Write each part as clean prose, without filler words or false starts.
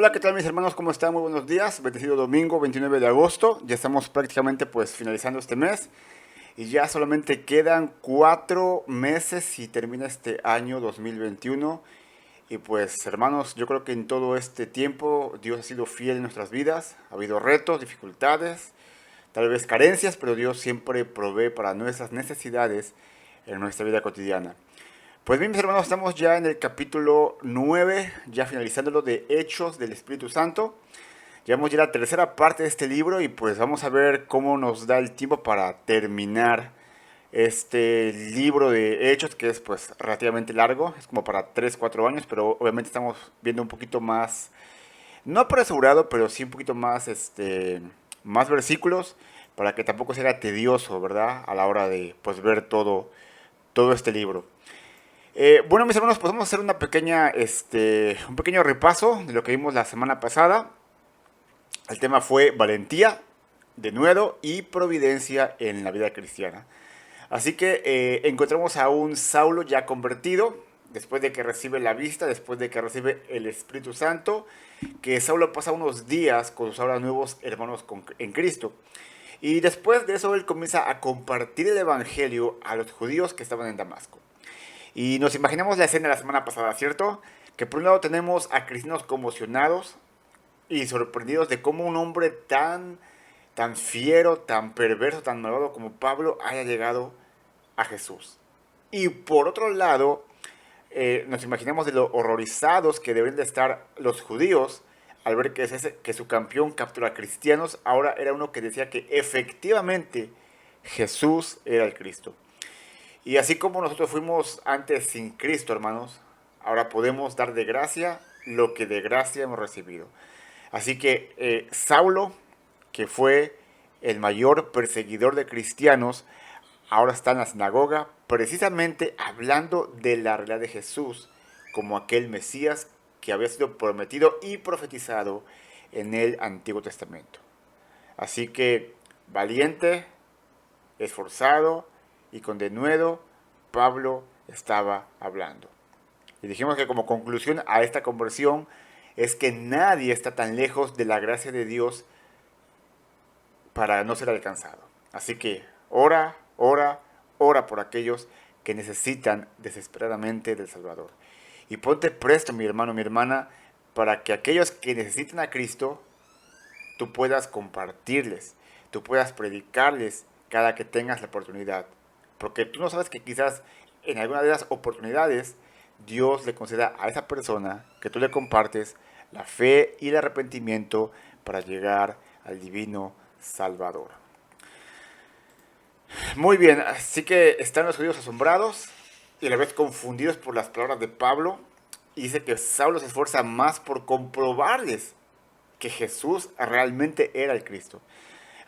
Hola, ¿qué tal mis hermanos? ¿Cómo están? Muy buenos días. Bendecido domingo 29 de agosto. Ya estamos prácticamente pues finalizando este mes. Y ya solamente quedan 4 meses y termina este año 2021. Y pues hermanos, yo creo que en todo este tiempo Dios ha sido fiel en nuestras vidas. Ha habido retos, dificultades, tal vez carencias, pero Dios siempre provee para nuestras necesidades en nuestra vida cotidiana. Pues bien, mis hermanos, estamos ya en el capítulo 9, ya finalizándolo de Hechos del Espíritu Santo. Llevamos ya la tercera parte de este libro y pues vamos a ver cómo nos da el tiempo para terminar este libro de Hechos, que es pues relativamente largo, es como para 3 4 años, pero obviamente estamos viendo un poquito más, no apresurado, pero sí un poquito más, más versículos, para que tampoco sea tedioso, ¿verdad? A la hora de pues ver todo este libro. Bueno, mis hermanos, pues vamos a hacer un pequeño repaso de lo que vimos la semana pasada. El tema fue valentía, denuedo y providencia en la vida cristiana. Así que encontramos a un Saulo ya convertido, después de que recibe la vista, después de que recibe el Espíritu Santo, que Saulo pasa unos días con sus ahora nuevos hermanos en Cristo. Y después de eso él comienza a compartir el Evangelio a los judíos que estaban en Damasco. Y nos imaginamos la escena de la semana pasada, ¿cierto? Que por un lado tenemos a cristianos conmocionados y sorprendidos de cómo un hombre tan fiero, tan perverso, tan malvado como Pablo haya llegado a Jesús. Y por otro lado, nos imaginamos de lo horrorizados que deberían de estar los judíos al ver que su campeón captura a cristianos. Ahora era uno que decía que efectivamente Jesús era el Cristo. Y así como nosotros fuimos antes sin Cristo, hermanos, ahora podemos dar de gracia lo que de gracia hemos recibido. Así que Saulo, que fue el mayor perseguidor de cristianos, ahora está en la sinagoga precisamente hablando de la realidad de Jesús como aquel Mesías que había sido prometido y profetizado en el Antiguo Testamento. Así que valiente, esforzado y con denuedo, Pablo estaba hablando. Y dijimos que como conclusión a esta conversión es que nadie está tan lejos de la gracia de Dios para no ser alcanzado. Así que ora, ora, ora por aquellos que necesitan desesperadamente del Salvador. Y ponte presto, mi hermano, mi hermana, para que aquellos que necesitan a Cristo, tú puedas compartirles, tú puedas predicarles cada que tengas la oportunidad. Porque tú no sabes que quizás en alguna de las oportunidades Dios le conceda a esa persona que tú le compartes la fe y el arrepentimiento para llegar al divino Salvador. Muy bien, así que están los judíos asombrados y a la vez confundidos por las palabras de Pablo. Y dice que Saulo se esfuerza más por comprobarles que Jesús realmente era el Cristo.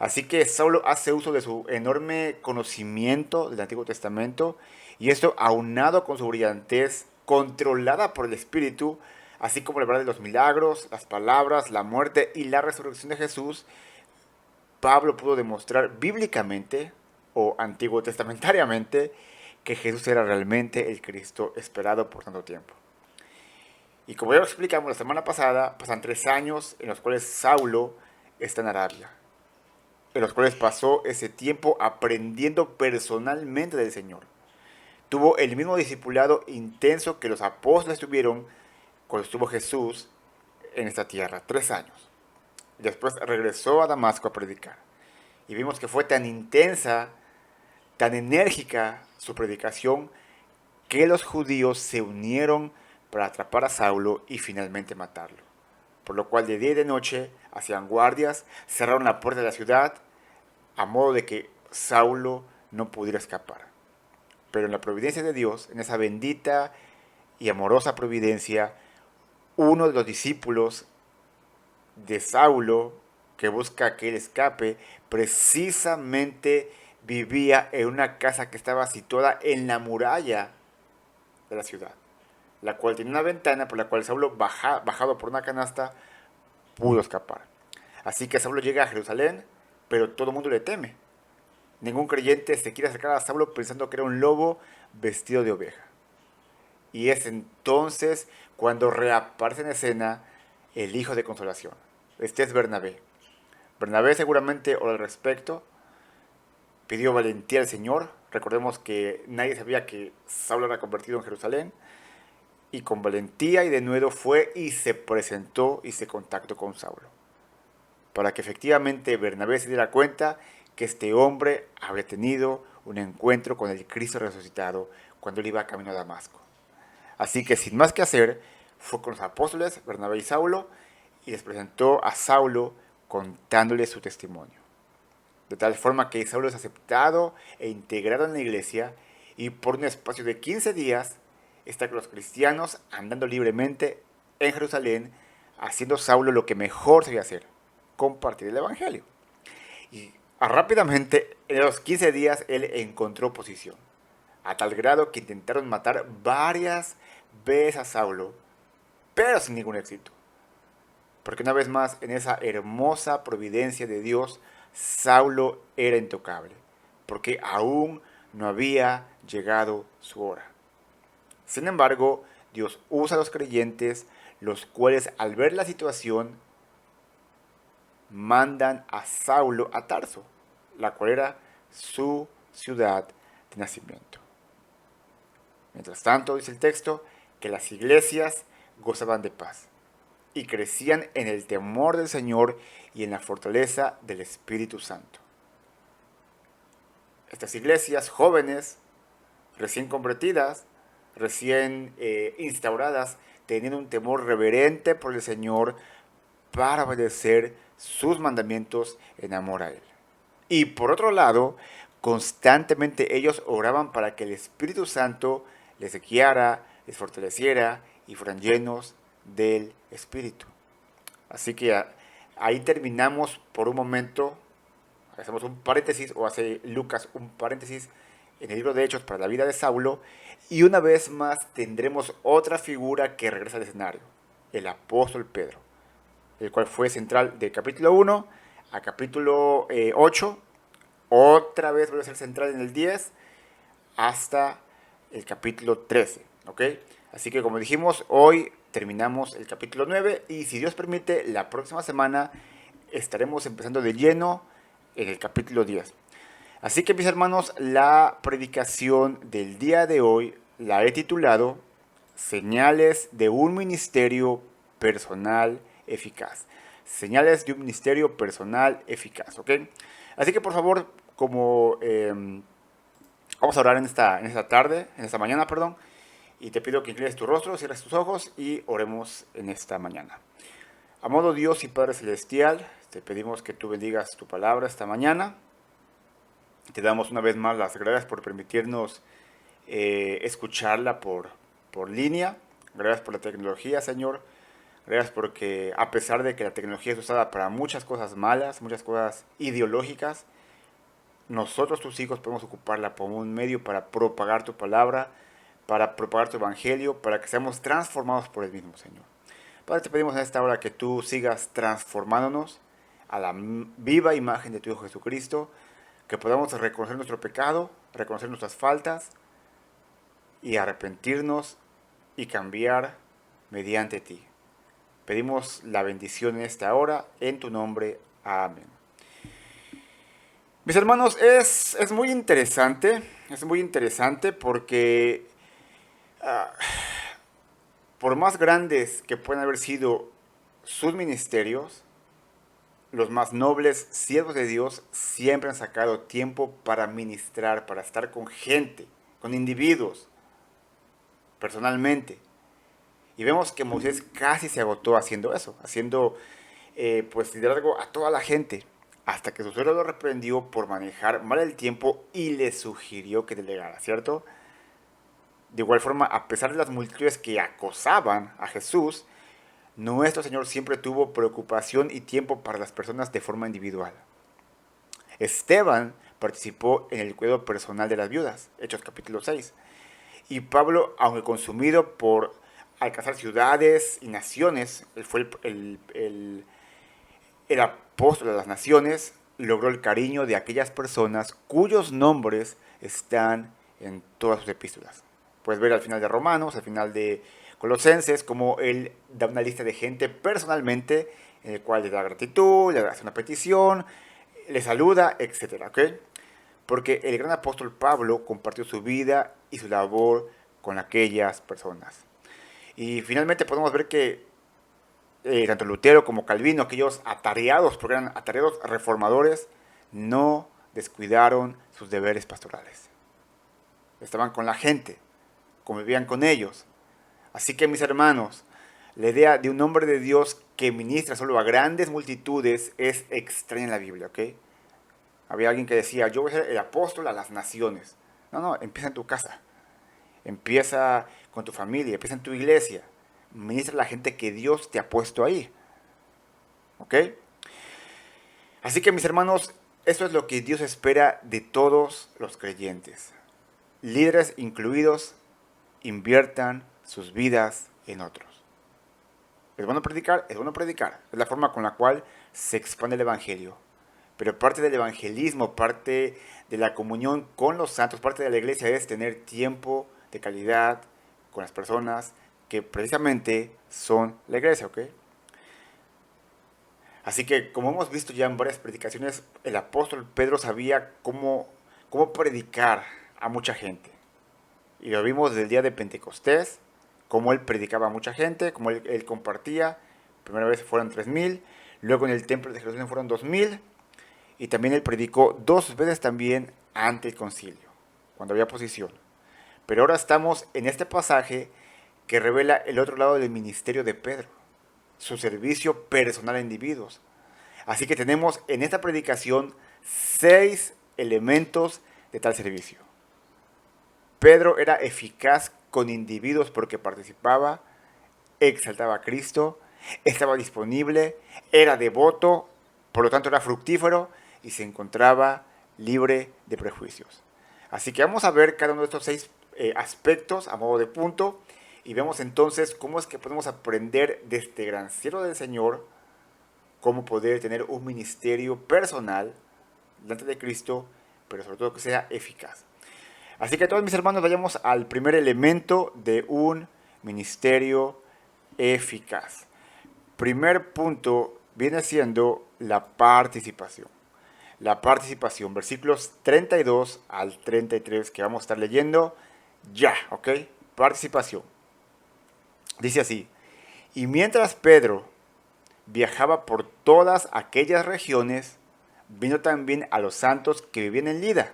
Así que Saulo hace uso de su enorme conocimiento del Antiguo Testamento y esto aunado con su brillantez controlada por el Espíritu, así como la verdad de los milagros, las palabras, la muerte y la resurrección de Jesús, Pablo pudo demostrar bíblicamente o antiguo testamentariamente que Jesús era realmente el Cristo esperado por tanto tiempo. Y como ya lo explicamos la semana pasada, pasan 3 años en los cuales Saulo está en Arabia, en los cuales pasó ese tiempo aprendiendo personalmente del Señor. Tuvo el mismo discipulado intenso que los apóstoles tuvieron cuando estuvo Jesús en esta tierra, 3 años. Después regresó a Damasco a predicar. Y vimos que fue tan intensa, tan enérgica su predicación, que los judíos se unieron para atrapar a Saulo y finalmente matarlo. Por lo cual de día y de noche hacían guardias, cerraron la puerta de la ciudad, a modo de que Saulo no pudiera escapar. Pero en la providencia de Dios, en esa bendita y amorosa providencia, uno de los discípulos de Saulo, que busca que él escape, precisamente vivía en una casa que estaba situada en la muralla de la ciudad, la cual tenía una ventana por la cual Saulo, bajado por una canasta, pudo escapar. Así que Saulo llega a Jerusalén, pero todo el mundo le teme. Ningún creyente se quiere acercar a Saulo pensando que era un lobo vestido de oveja. Y es entonces cuando reaparece en escena el hijo de consolación. Este es Bernabé. Bernabé seguramente oró al respecto, pidió valentía al Señor. Recordemos que nadie sabía que Saulo era convertido en Jerusalén. Y con valentía y de nuevo fue y se presentó y se contactó con Saulo. Para que efectivamente Bernabé se diera cuenta que este hombre había tenido un encuentro con el Cristo resucitado cuando él iba camino a Damasco. Así que sin más que hacer, fue con los apóstoles, Bernabé y Saulo, y les presentó a Saulo contándole su testimonio. De tal forma que Saulo es aceptado e integrado en la iglesia y por un espacio de 15 días está con los cristianos andando libremente en Jerusalén, haciendo Saulo lo que mejor sabía hacer, compartir el evangelio. Y rápidamente, en los 15 días, él encontró oposición, a tal grado que intentaron matar varias veces a Saulo, pero sin ningún éxito. Porque una vez más, en esa hermosa providencia de Dios, Saulo era intocable, porque aún no había llegado su hora. Sin embargo, Dios usa a los creyentes, los cuales al ver la situación, mandan a Saulo a Tarso, la cual era su ciudad de nacimiento. Mientras tanto, dice el texto, que las iglesias gozaban de paz y crecían en el temor del Señor y en la fortaleza del Espíritu Santo. Estas iglesias jóvenes, recién convertidas, recién instauradas, tenían un temor reverente por el Señor para obedecer sus mandamientos en amor a Él. Y por otro lado, constantemente ellos oraban para que el Espíritu Santo les guiara, les fortaleciera y fueran llenos del Espíritu. Así que ahí terminamos por un momento, hacemos un paréntesis, o hace Lucas un paréntesis en el libro de Hechos para la vida de Saulo, y una vez más tendremos otra figura que regresa al escenario, el apóstol Pedro, el cual fue central del capítulo 1 a capítulo 8, otra vez vuelve a ser central en el 10 hasta el capítulo 13, ¿ok? Así que como dijimos, hoy terminamos el capítulo 9 y si Dios permite, la próxima semana estaremos empezando de lleno en el capítulo 10. Así que mis hermanos, la predicación del día de hoy la he titulado Señales de un ministerio personal eficaz. Señales de un ministerio personal eficaz, ¿ok? Así que por favor, como vamos a orar en esta tarde, en esta mañana, perdón, y te pido que inclines tu rostro, cierres tus ojos y oremos en esta mañana. Amado Dios y Padre Celestial, te pedimos que tú bendigas tu palabra esta mañana. Te damos una vez más las gracias por permitirnos escucharla por línea. Gracias por la tecnología, Señor. Gracias porque a pesar de que la tecnología es usada para muchas cosas malas, muchas cosas ideológicas, nosotros, tus hijos, podemos ocuparla como un medio para propagar tu palabra, para propagar tu evangelio, para que seamos transformados por el mismo, Señor. Padre, te pedimos en esta hora que tú sigas transformándonos a la viva imagen de tu Hijo Jesucristo, que podamos reconocer nuestro pecado, reconocer nuestras faltas y arrepentirnos y cambiar mediante ti. Pedimos la bendición en esta hora, en tu nombre. Amén. Mis hermanos, es muy interesante porque por más grandes que puedan haber sido sus ministerios, los más nobles siervos de Dios siempre han sacado tiempo para ministrar, para estar con gente, con individuos, personalmente. Y vemos que Moisés casi se agotó haciendo eso, haciendo pues liderazgo a toda la gente, hasta que su suegro lo reprendió por manejar mal el tiempo y le sugirió que delegara, ¿cierto? De igual forma, a pesar de las multitudes que acosaban a Jesús, nuestro Señor siempre tuvo preocupación y tiempo para las personas de forma individual. Esteban participó en el cuidado personal de las viudas, Hechos capítulo 6. Y Pablo, aunque consumido por alcanzar ciudades y naciones, él fue el apóstol de las naciones, logró el cariño de aquellas personas cuyos nombres están en todas sus epístolas. Puedes ver al final de Romanos, al final de Colosenses, como él da una lista de gente personalmente, en el cual le da gratitud, le hace una petición, le saluda, etcétera, ¿ok? Porque el gran apóstol Pablo compartió su vida y su labor con aquellas personas. Y finalmente podemos ver que tanto Lutero como Calvino, aquellos atareados, porque eran atareados reformadores, no descuidaron sus deberes pastorales. Estaban con la gente, convivían con ellos. Así que mis hermanos, la idea de un hombre de Dios que ministra solo a grandes multitudes es extraña en la Biblia, ¿ok? Había alguien que decía, yo voy a ser el apóstol a las naciones. No, no, empieza en tu casa. Empieza con tu familia, empieza en tu iglesia. Ministra a la gente que Dios te ha puesto ahí. ¿Ok? Así que mis hermanos, esto es lo que Dios espera de todos los creyentes. Líderes incluidos, inviertan sus vidas en otros. ¿Es bueno predicar? Es bueno predicar. Es la forma con la cual se expande el Evangelio. Pero parte del evangelismo, parte de la comunión con los santos, parte de la iglesia es tener tiempo de calidad con las personas que precisamente son la iglesia, ¿ok? Así que como hemos visto ya en varias predicaciones, el apóstol Pedro sabía cómo predicar a mucha gente. Y lo vimos desde el día de Pentecostés, cómo él predicaba a mucha gente, cómo él compartía. Primera vez fueron 3,000, luego en el templo de Jerusalén fueron 2,000. Y también él predicó 2 veces también ante el concilio, cuando había oposición. Pero ahora estamos en este pasaje que revela el otro lado del ministerio de Pedro, su servicio personal a individuos. Así que tenemos en esta predicación 6 elementos de tal servicio. Pedro era eficaz con individuos porque participaba, exaltaba a Cristo, estaba disponible, era devoto, por lo tanto era fructífero y se encontraba libre de prejuicios. Así que vamos a ver cada uno de estos 6 aspectos a modo de punto y vemos entonces cómo es que podemos aprender de este gran siervo del Señor, cómo poder tener un ministerio personal delante de Cristo, pero sobre todo que sea eficaz. Así que todos mis hermanos vayamos al primer elemento de un ministerio eficaz. Primer punto viene siendo la participación. La participación, versículos 32 al 33 que vamos a estar leyendo ya, ¿ok? Participación. Dice así, y mientras Pedro viajaba por todas aquellas regiones, vino también a los santos que vivían en Lida.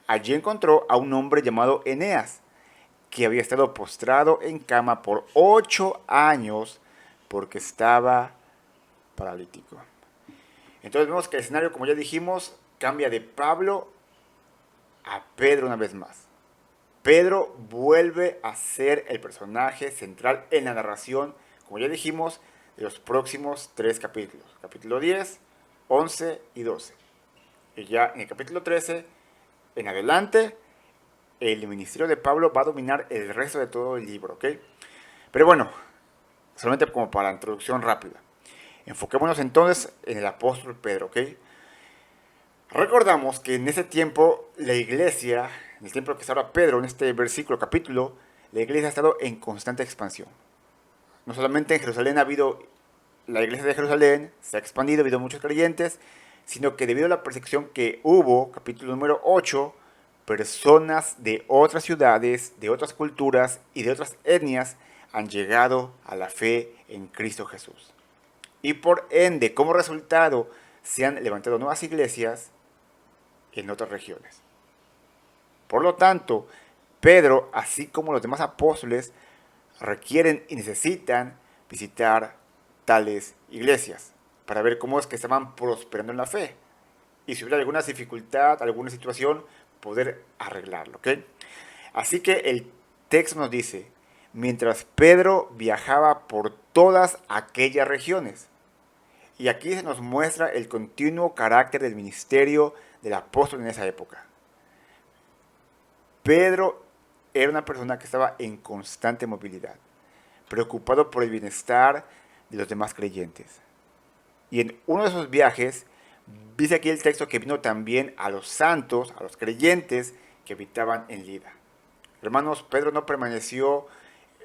Allí encontró a un hombre llamado Eneas, que había estado postrado en cama por 8 años porque estaba paralítico. Entonces vemos que el escenario, como ya dijimos, cambia de Pablo a Pedro una vez más. Pedro vuelve a ser el personaje central en la narración, como ya dijimos, de los próximos 3 capítulos. Capítulo 10, 11 y 12. Y ya en el capítulo 13, en adelante, el ministerio de Pablo va a dominar el resto de todo el libro, ¿ok? Pero bueno, solamente como para introducción rápida. Enfoquémonos entonces en el apóstol Pedro, ¿ok? Recordamos que en ese tiempo la iglesia, en el tiempo que está ahora Pedro, en este versículo, capítulo, la iglesia ha estado en constante expansión. No solamente en Jerusalén ha habido, la iglesia de Jerusalén se ha expandido, ha habido muchos creyentes, sino que debido a la persecución que hubo, capítulo número 8, personas de otras ciudades, de otras culturas y de otras etnias han llegado a la fe en Cristo Jesús. Y por ende, como resultado, se han levantado nuevas iglesias en otras regiones. Por lo tanto, Pedro, así como los demás apóstoles, requieren y necesitan visitar tales iglesias para ver cómo es que estaban prosperando en la fe. Y si hubiera alguna dificultad, alguna situación, poder arreglarlo, ¿ok? Así que el texto nos dice, mientras Pedro viajaba por todas aquellas regiones. Y aquí se nos muestra el continuo carácter del ministerio del apóstol en esa época. Pedro era una persona que estaba en constante movilidad, preocupado por el bienestar de los demás creyentes. Y en uno de esos viajes, dice aquí el texto que vino también a los santos, a los creyentes que habitaban en Lida. Hermanos, Pedro no permaneció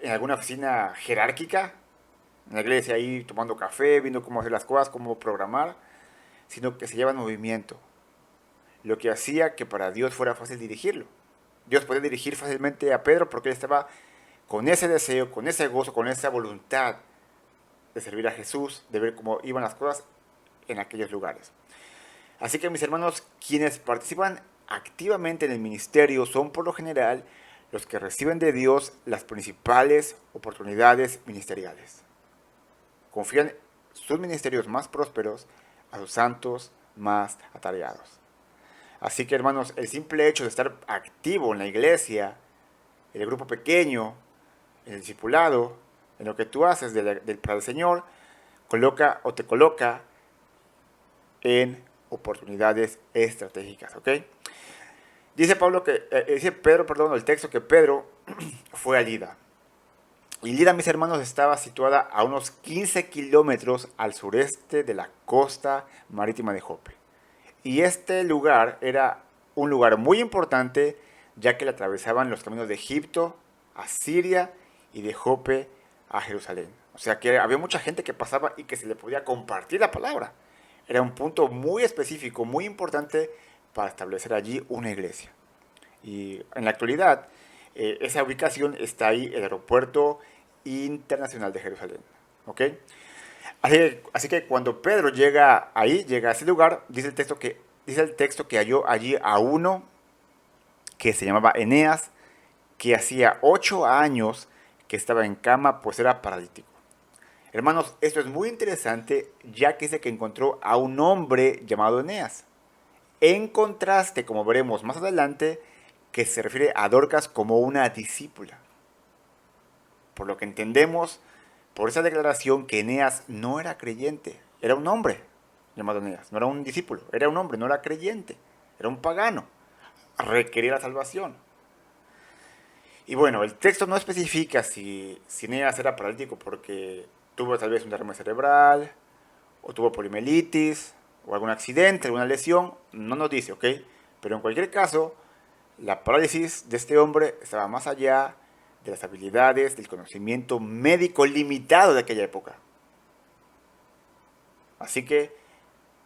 en alguna oficina jerárquica, en la iglesia ahí tomando café, viendo cómo hacer las cosas, cómo programar, sino que se lleva en movimiento, lo que hacía que para Dios fuera fácil dirigirlo. Dios podía dirigir fácilmente a Pedro porque él estaba con ese deseo, con ese gozo, con esa voluntad de servir a Jesús, de ver cómo iban las cosas en aquellos lugares. Así que mis hermanos, quienes participan activamente en el ministerio son por lo general los que reciben de Dios las principales oportunidades ministeriales. Confían sus ministerios más prósperos a sus santos más atareados. Así que hermanos, el simple hecho de estar activo en la iglesia, en el grupo pequeño, en el discipulado, en lo que tú haces para el Señor, te coloca en oportunidades estratégicas, ¿ok? Dice Pedro, el texto que Pedro fue a Lida. Y Lida, mis hermanos, estaba situada a unos 15 kilómetros al sureste de la costa marítima de Jope. Y este lugar era un lugar muy importante, ya que le atravesaban los caminos de Egipto a Siria y de Jope a Jerusalén. O sea que había mucha gente que pasaba y que se le podía compartir la palabra. Era un punto muy específico, muy importante para establecer allí una iglesia. Y en la actualidad, esa ubicación está ahí, el aeropuerto internacional de Jerusalén. ¿Ok? Así que cuando Pedro llega ahí, llega a ese lugar, dice el texto que halló allí a uno que se llamaba Eneas, que hacía 8 años que estaba en cama, pues era paralítico. Hermanos, esto es muy interesante, ya que dice que encontró a un hombre llamado Eneas. En contraste, como veremos más adelante, que se refiere a Dorcas como una discípula. Por lo que entendemos, por esa declaración, que Eneas no era creyente, era un hombre llamado Eneas, no era un discípulo, era un hombre, no era creyente, era un pagano, requería la salvación. Y bueno, el texto no especifica si Eneas era paralítico porque tuvo tal vez un derrame cerebral, o tuvo poliomielitis, o algún accidente, alguna lesión, no nos dice, ¿ok? Pero en cualquier caso, la parálisis de este hombre estaba más allá de las habilidades, del conocimiento médico limitado de aquella época. Así que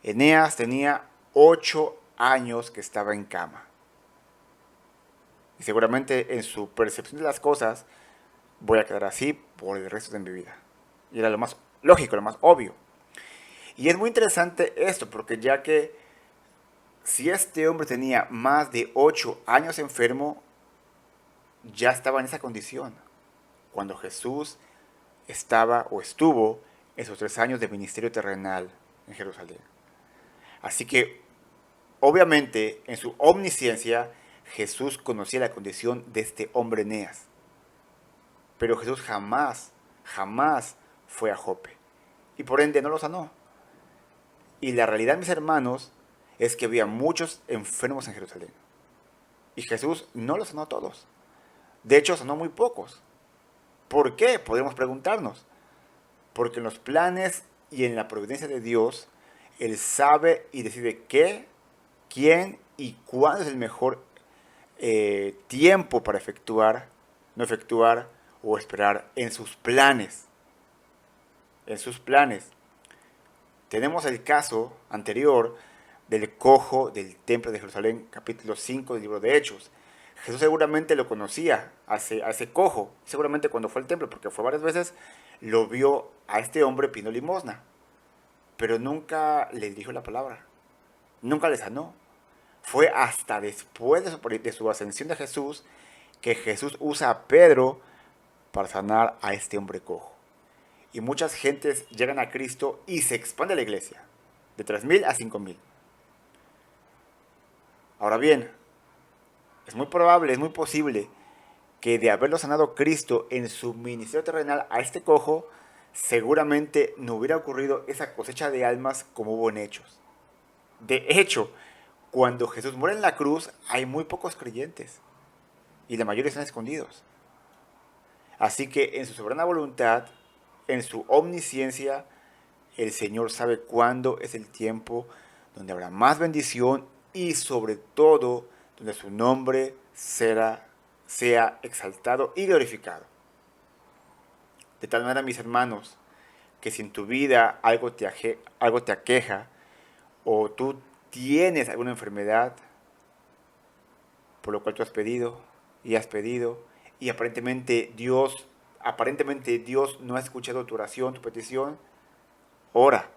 Eneas tenía 8 años que estaba en cama. Y seguramente en su percepción de las cosas, voy a quedar así por el resto de mi vida. Y era lo más lógico, lo más obvio. Y es muy interesante esto, porque ya que si este hombre tenía más de 8 años enfermo, ya estaba en esa condición cuando Jesús estaba o estuvo esos 3 años de ministerio terrenal en Jerusalén. Así que, obviamente, en su omnisciencia, Jesús conocía la condición de este hombre Eneas. Pero Jesús jamás fue a Jope. Y por ende no lo sanó. Y la realidad, mis hermanos, es que había muchos enfermos en Jerusalén. Y Jesús no los sanó a todos. De hecho, sanó muy pocos. ¿Por qué? Podemos preguntarnos. Porque en los planes y en la providencia de Dios, Él sabe y decide qué, quién y cuándo es el mejor tiempo para no efectuar o esperar en sus planes. En sus planes. Tenemos el caso anterior del cojo del templo de Jerusalén, capítulo 5 del libro de Hechos. Jesús seguramente lo conocía a ese cojo, seguramente cuando fue al templo, porque fue varias veces, lo vio a este hombre pidiendo limosna, pero nunca le dijo la palabra, nunca le sanó. Fue hasta después de su ascensión de Jesús que Jesús usa a Pedro para sanar a este hombre cojo. Y muchas gentes llegan a Cristo y se expande la iglesia, de 3,000 a 5,000. Ahora bien, es muy probable, es muy posible que de haberlo sanado Cristo en su ministerio terrenal a este cojo, seguramente no hubiera ocurrido esa cosecha de almas como hubo en Hechos. De hecho, cuando Jesús muere en la cruz, hay muy pocos creyentes y la mayoría están escondidos. Así que en su soberana voluntad, en su omnisciencia, el Señor sabe cuándo es el tiempo donde habrá más bendición y sobre todo donde su nombre sea exaltado y glorificado. De tal manera, mis hermanos, que si en tu vida algo te aqueja o tú tienes alguna enfermedad por lo cual tú has pedido y has pedido y aparentemente Dios no ha escuchado tu oración, tu petición, ora,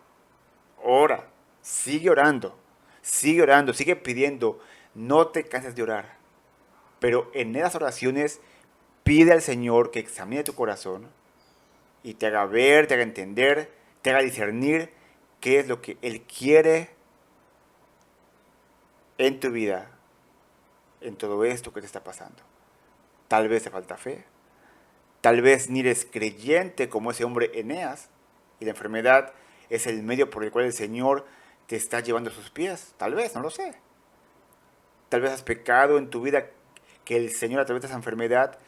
ora, sigue orando, sigue pidiendo, no te canses de orar. Pero en esas oraciones pide al Señor que examine tu corazón y te haga ver, te haga entender, te haga discernir qué es lo que Él quiere en tu vida, en todo esto que te está pasando. Tal vez te falta fe, tal vez ni eres creyente como ese hombre Eneas, y la enfermedad es el medio por el cual el Señor te está llevando a sus pies. Tal vez, no lo sé. Tal vez has pecado en tu vida que el Señor a través de esa enfermedad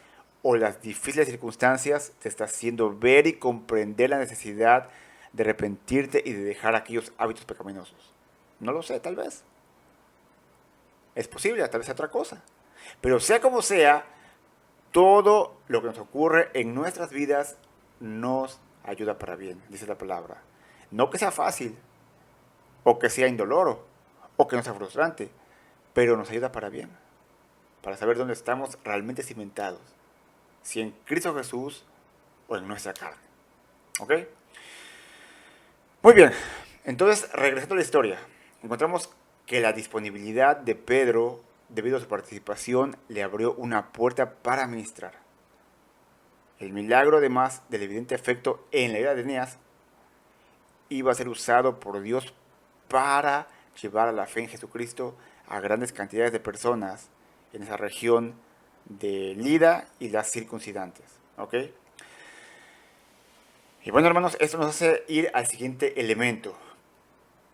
o las difíciles circunstancias te está haciendo ver y comprender la necesidad de arrepentirte y de dejar aquellos hábitos pecaminosos. No lo sé, tal vez. Es posible, tal vez sea otra cosa. Pero sea como sea, todo lo que nos ocurre en nuestras vidas nos ayuda para bien, dice la palabra. No que sea fácil, o que sea indoloro, o que no sea frustrante, pero nos ayuda para bien, para saber dónde estamos realmente cimentados, si en Cristo Jesús o en nuestra carne. ¿Ok? Muy bien, entonces regresando a la historia, encontramos que la disponibilidad de Pedro, debido a su participación, le abrió una puerta para ministrar. El milagro, además del evidente efecto en la vida de Eneas, iba a ser usado por Dios para llevar a la fe en Jesucristo a grandes cantidades de personas en esa región de Lida y las circuncidantes. ¿Ok? Y bueno, hermanos, esto nos hace ir al siguiente elemento.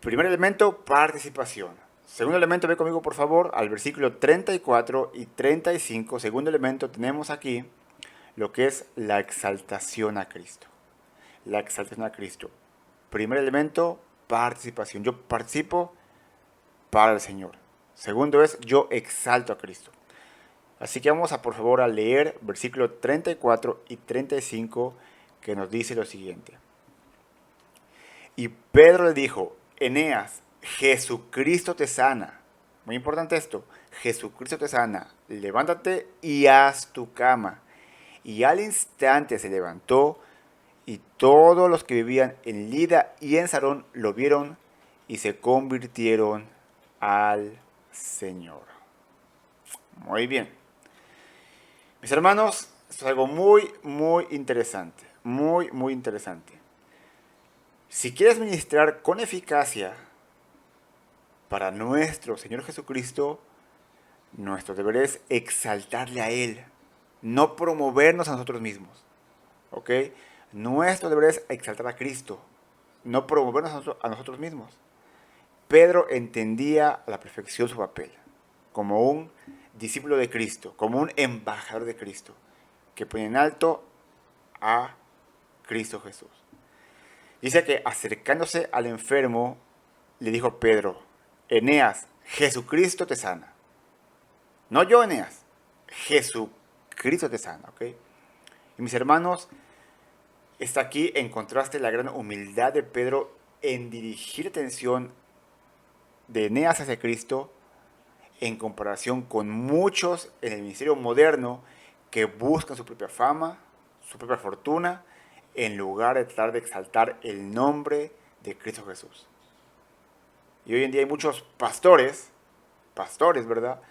Primer elemento, participación. Segundo elemento, ve conmigo por favor al versículo 34 y 35. Segundo elemento, tenemos aquí lo que es la exaltación a Cristo. La exaltación a Cristo. Primer elemento, participación. Yo participo para el Señor. Segundo es, yo exalto a Cristo. Así que vamos a por favor a leer versículos 34 y 35 que nos dice lo siguiente. Y Pedro le dijo, Eneas, Jesucristo te sana. Muy importante esto, Jesucristo te sana. Levántate y haz tu cama. Y al instante se levantó y todos los que vivían en Lida y en Sarón lo vieron y se convirtieron al Señor. Muy bien. Mis hermanos, esto es algo muy, muy interesante. Muy, muy interesante. Si quieres ministrar con eficacia para nuestro Señor Jesucristo, nuestro deber es exaltarle a Él, no promovernos a nosotros mismos. ¿Ok? Nuestro deber es exaltar a Cristo, no promovernos a nosotros mismos. Pedro entendía a la perfección su papel, como un discípulo de Cristo, como un embajador de Cristo, que pone en alto a Cristo Jesús. Dice que acercándose al enfermo, le dijo Pedro, Eneas, Jesucristo te sana. No yo, Eneas, Jesucristo te sana, ¿ok? Y mis hermanos, está aquí en contraste la gran humildad de Pedro en dirigir la atención de Eneas hacia Cristo en comparación con muchos en el ministerio moderno que buscan su propia fama, su propia fortuna, en lugar de tratar de exaltar el nombre de Cristo Jesús. Y hoy en día hay muchos pastores, ¿verdad?,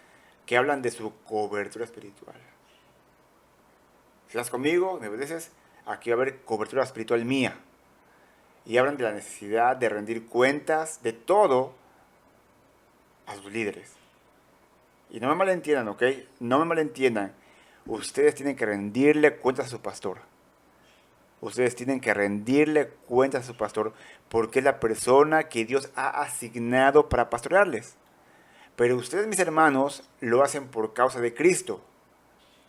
que hablan de su cobertura espiritual. Si estás conmigo, me obedeces, aquí va a haber cobertura espiritual mía. Y hablan de la necesidad de rendir cuentas de todo a sus líderes. Y no me malentiendan, ¿ok? No me malentiendan. Ustedes tienen que rendirle cuentas a su pastor. Ustedes tienen que rendirle cuentas a su pastor porque es la persona que Dios ha asignado para pastorearles. Pero ustedes, mis hermanos, lo hacen por causa de Cristo,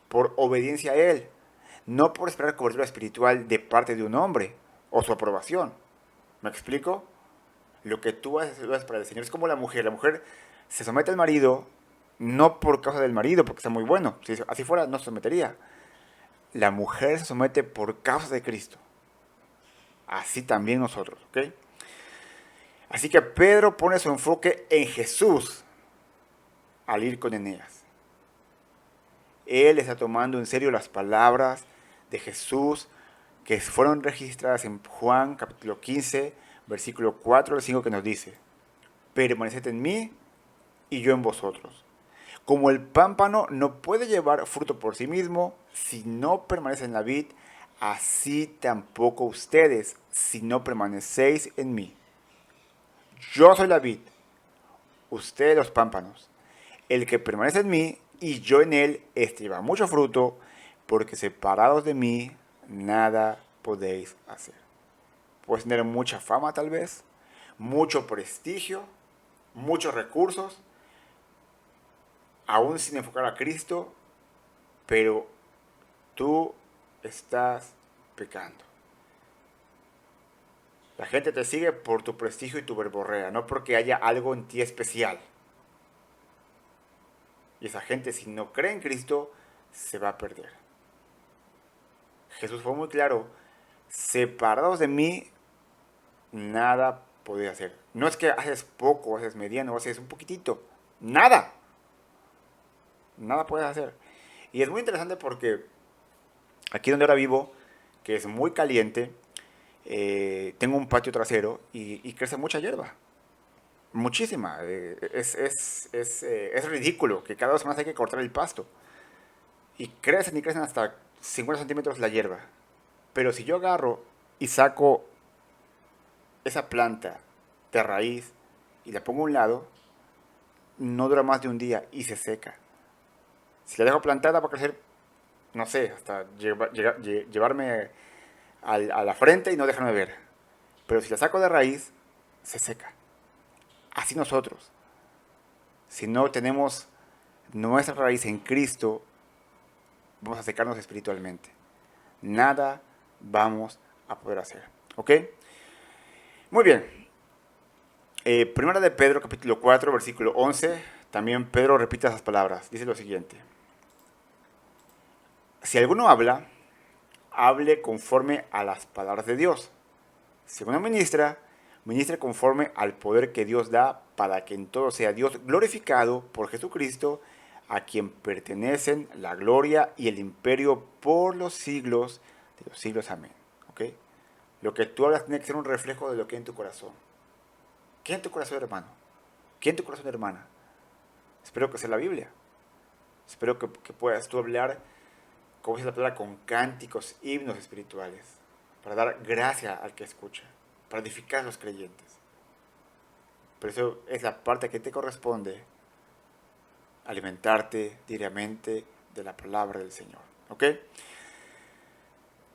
por obediencia a Él, no por esperar cobertura espiritual de parte de un hombre o su aprobación. ¿Me explico? Lo que tú haces lo haces para el Señor. Es como la mujer. La mujer se somete al marido no por causa del marido, porque está muy bueno. Si así fuera, no se sometería. la mujer se somete por causa de Cristo, así también nosotros, ¿ok? Así que Pedro pone su enfoque en Jesús al ir con Eneas. Él está tomando en serio las palabras de Jesús que fueron registradas en Juan capítulo 15, versículo 4 al 5, que nos dice: permaneced en mí y yo en vosotros. Como el pámpano no puede llevar fruto por sí mismo si no permanece en la vid, así tampoco ustedes si no permanecéis en mí. Yo soy la vid, ustedes los pámpanos. El que permanece en mí y yo en él, este lleva mucho fruto, porque separados de mí nada podéis hacer. Puedes tener mucha fama tal vez, mucho prestigio, muchos recursos, aún sin enfocar a Cristo, pero tú estás pecando. La gente te sigue por tu prestigio y tu verborrea, no porque haya algo en ti especial. Y esa gente, si no cree en Cristo, se va a perder. Jesús fue muy claro: separados de mí, nada podéis hacer. No es que haces poco, haces mediano, haces un poquitito. Nada. Nada puedes hacer. Y es muy interesante porque aquí donde ahora vivo, que es muy caliente, tengo un patio trasero y crece mucha hierba. Muchísima. Es ridículo que cada 2 semanas hay que cortar el pasto. Y crecen hasta 50 centímetros la hierba. Pero si yo agarro y saco esa planta de raíz y la pongo a un lado, no dura más de un día y se seca. Si la dejo plantada va a crecer, no sé, hasta llevarme a la frente y no dejarme ver. Pero si la saco de raíz, se seca. Así nosotros. Si no tenemos nuestra raíz en Cristo, vamos a secarnos espiritualmente. Nada vamos a poder hacer. ¿Ok? Muy bien. Primera de Pedro, capítulo 4, versículo 11. También Pedro repite esas palabras. Dice lo siguiente: si alguno habla, hable conforme a las palabras de Dios. Si alguno ministra, ministre conforme al poder que Dios da, para que en todo sea Dios glorificado por Jesucristo, a quien pertenecen la gloria y el imperio por los siglos de los siglos. Amén. ¿Ok? Lo que tú hablas tiene que ser un reflejo de lo que hay en tu corazón. ¿Qué hay en tu corazón, hermano? ¿Qué hay en tu corazón, hermana? Espero que sea la Biblia. Espero que puedas tú hablar, como dice la palabra, con cánticos, himnos espirituales, para dar gracia al que escucha, para edificar a los creyentes. Pero eso es la parte que te corresponde: alimentarte diariamente de la palabra del Señor. ¿Ok?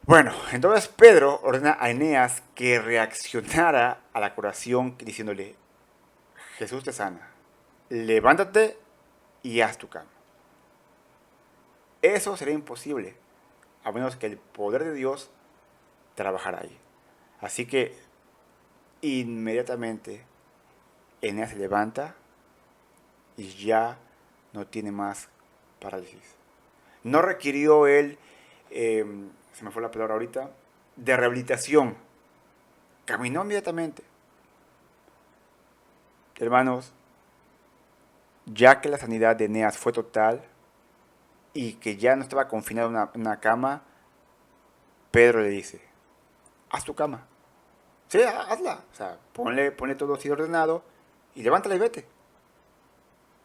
Bueno, entonces Pedro ordena a Eneas que reaccionara a la curación diciéndole: Jesús te sana, levántate y haz tu cama. Eso sería imposible, a menos que el poder de Dios trabajara ahí. Así que inmediatamente Eneas se levanta y ya no tiene más parálisis. No requirió él, se me fue la palabra ahorita, de rehabilitación. Caminó inmediatamente. Hermanos, ya que la sanidad de Eneas fue total y que ya no estaba confinado en una cama, Pedro le dice: haz tu cama. Sí, hazla. O sea, ponle todo así ordenado y levántala y vete.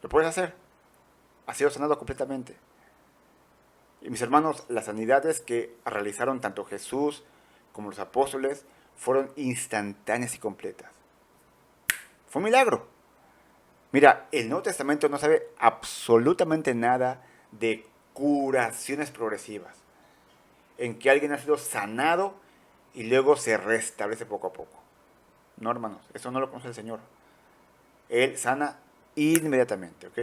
Lo puedes hacer. Ha sido sanado completamente. Y mis hermanos, las sanidades que realizaron tanto Jesús como los apóstoles fueron instantáneas y completas. Fue un milagro. Mira, el Nuevo Testamento no sabe absolutamente nada de curaciones progresivas, en que alguien ha sido sanado y luego se restablece poco a poco. No, hermanos, eso no lo conoce el Señor. Él sana inmediatamente, ¿ok?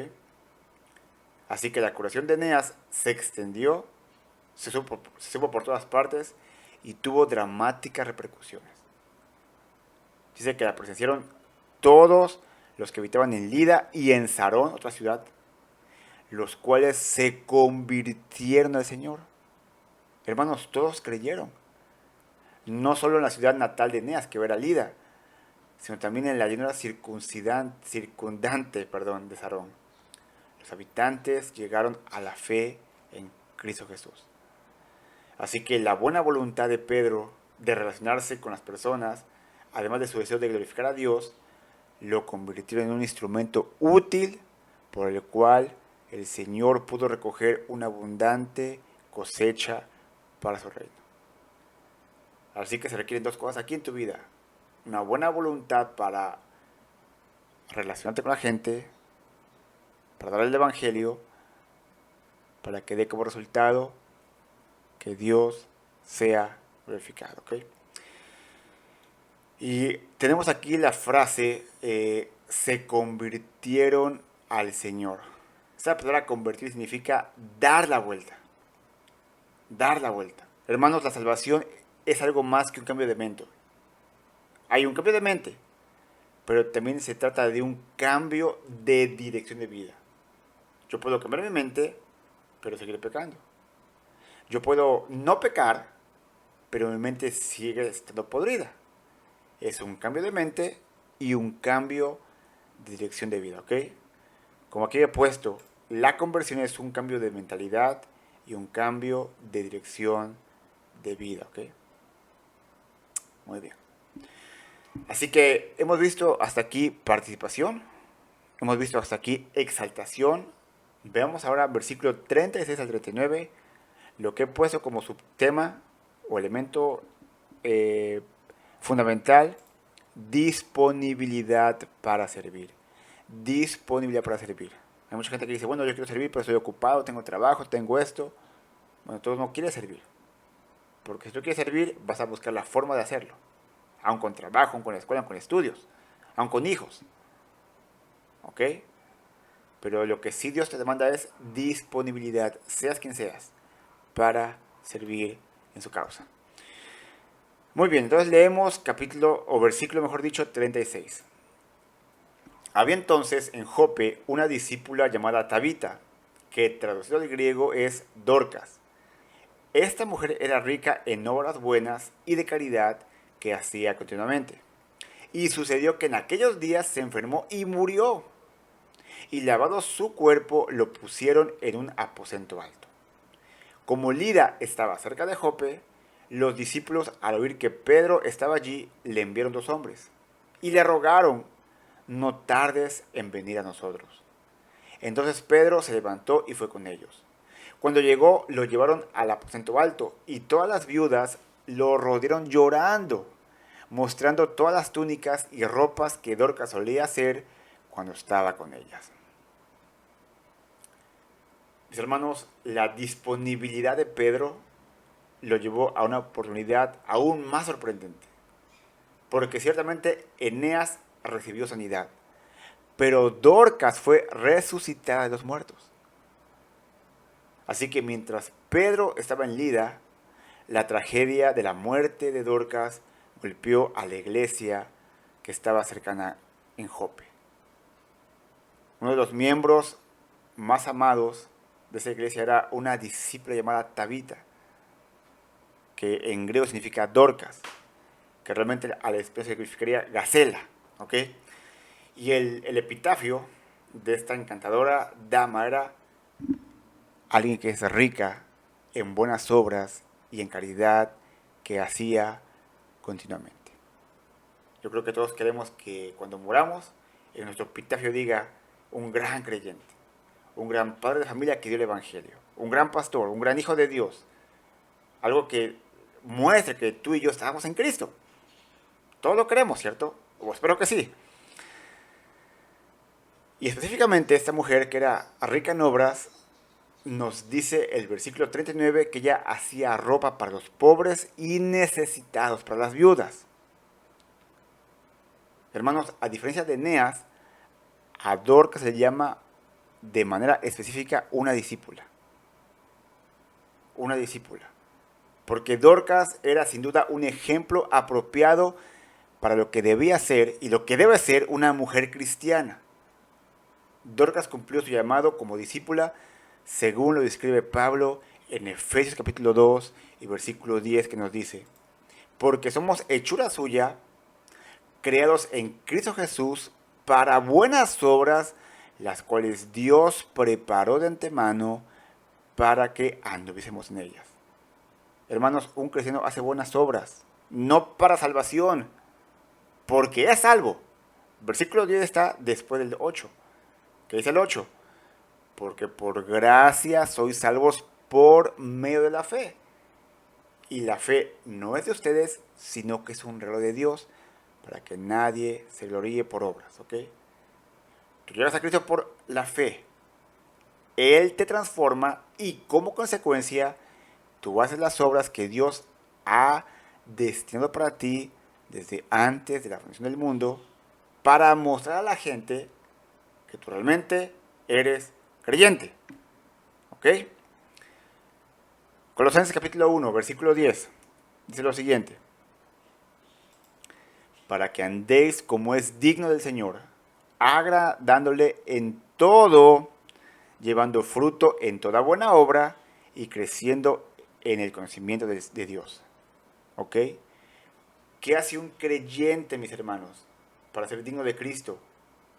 Así que la curación de Eneas se extendió, se supo por todas partes y tuvo dramáticas repercusiones. Dice que la presenciaron todos los que habitaban en Lida y en Sarón, otra ciudad, los cuales se convirtieron al Señor. Hermanos, todos creyeron. No solo en la ciudad natal de Eneas, que era Lida, sino también en la llanura circundante de Sarón. Los habitantes llegaron a la fe en Cristo Jesús. Así que la buena voluntad de Pedro de relacionarse con las personas, además de su deseo de glorificar a Dios, lo convirtieron en un instrumento útil por el cual el Señor pudo recoger una abundante cosecha para su reino. Así que se requieren dos cosas aquí en tu vida: una buena voluntad para relacionarte con la gente, para dar el evangelio, para que dé como resultado que Dios sea glorificado. ¿Okay? Y tenemos aquí la frase, se convirtieron al Señor. Esa palabra convertir significa dar la vuelta. Dar la vuelta. Hermanos, la salvación es algo más que un cambio de mente. Hay un cambio de mente, pero también se trata de un cambio de dirección de vida. Yo puedo cambiar mi mente, pero seguir pecando. Yo puedo no pecar, pero mi mente sigue estando podrida. Es un cambio de mente y un cambio de dirección de vida, ¿ok? Como aquí he puesto, la conversión es un cambio de mentalidad y un cambio de dirección de vida, ¿ok? Muy bien. Así que hemos visto hasta aquí participación, hemos visto hasta aquí exaltación. Veamos ahora versículo 36 al 39, lo que he puesto como subtema o elemento fundamental: disponibilidad para servir. Disponibilidad para servir. Hay mucha gente que dice, bueno, yo quiero servir, pero estoy ocupado, tengo trabajo, tengo esto. Bueno, tú no quieres servir. Porque si tú quieres servir, vas a buscar la forma de hacerlo. Aun con trabajo, aun con la escuela, aun con estudios, aun con hijos. ¿Ok? Pero lo que sí Dios te demanda es disponibilidad, seas quien seas, para servir en su causa. Muy bien, entonces leemos versículo, mejor dicho, 36. Había entonces en Jope una discípula llamada Tabita, que traducido al griego es Dorcas. Esta mujer era rica en obras buenas y de caridad que hacía continuamente. Y sucedió que en aquellos días se enfermó y murió. Y lavado su cuerpo, lo pusieron en un aposento alto. Como Lida estaba cerca de Jope, los discípulos, al oír que Pedro estaba allí, le enviaron 2 hombres y le rogaron, no tardes en venir a nosotros. Entonces Pedro se levantó y fue con ellos. Cuando llegó, lo llevaron al aposento alto y todas las viudas lo rodearon llorando, mostrando todas las túnicas y ropas que Dorcas solía hacer cuando estaba con ellas. Mis hermanos, la disponibilidad de Pedro lo llevó a una oportunidad aún más sorprendente. Porque ciertamente Eneas recibió sanidad, pero Dorcas fue resucitada de los muertos. Así que mientras Pedro estaba en Lida, la tragedia de la muerte de Dorcas golpeó a la iglesia que estaba cercana en Jope. Uno de los miembros más amados de esa iglesia era una discípula llamada Tabita, que en griego significa Dorcas, que realmente al español significaría gacela, ¿ok? Y el epitafio de esta encantadora dama era alguien que es rica en buenas obras y en caridad que hacía continuamente. Yo creo que todos queremos que cuando muramos, en nuestro epitafio diga un gran creyente, un gran padre de familia que dio el evangelio, un gran pastor, un gran hijo de Dios, algo que muestre que tú y yo estábamos en Cristo. Todos lo queremos, ¿cierto? O espero que sí. Y específicamente esta mujer que era rica en obras, nos dice el versículo 39 que ella hacía ropa para los pobres y necesitados, para las viudas. Hermanos, a diferencia de Eneas, a Dorcas se le llama de manera específica una discípula. Una discípula. Porque Dorcas era sin duda un ejemplo apropiado para lo que debía ser y lo que debe ser una mujer cristiana. Dorcas cumplió su llamado como discípula según lo describe Pablo en Efesios capítulo 2 y versículo 10 que nos dice, porque somos hechura suya, creados en Cristo Jesús para buenas obras, las cuales Dios preparó de antemano para que anduviésemos en ellas. Hermanos, un cristiano hace buenas obras, no para salvación, porque es salvo. Versículo 10 está después del 8. ¿Qué dice el 8? Porque por gracia sois salvos por medio de la fe. Y la fe no es de ustedes, sino que es un regalo de Dios, para que nadie se gloríe por obras, ¿ok? Tú llegas a Cristo por la fe. Él te transforma y como consecuencia, tú haces las obras que Dios ha destinado para ti desde antes de la fundación del mundo, para mostrar a la gente que tú realmente eres creyente, ¿ok? Colosenses capítulo 1, versículo 10, dice lo siguiente, para que andéis como es digno del Señor, agradándole en todo, llevando fruto en toda buena obra y creciendo en el conocimiento de Dios. ¿Ok? ¿Qué hace un creyente, mis hermanos, para ser digno de Cristo?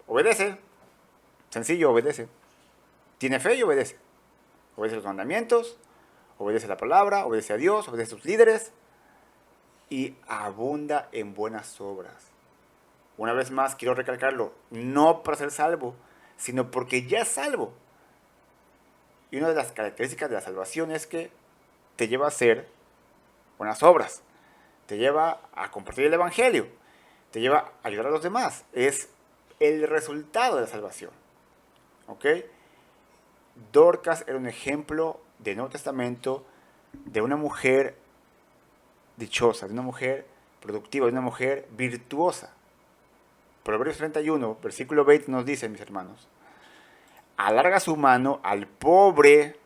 Obedece. Sencillo, obedece. Tiene fe y obedece. Obedece los mandamientos, obedece la palabra, obedece a Dios, obedece a sus líderes y abunda en buenas obras. Una vez más, quiero recalcarlo, no para ser salvo, sino porque ya es salvo. Y una de las características de la salvación es que te lleva a hacer buenas obras, te lleva a compartir el evangelio, te lleva a ayudar a los demás. Es el resultado de la salvación. ¿Ok? Dorcas era un ejemplo del Nuevo Testamento de una mujer dichosa, de una mujer productiva, de una mujer virtuosa. Proverbios 31, versículo 20 nos dice, mis hermanos, alarga su mano al pobre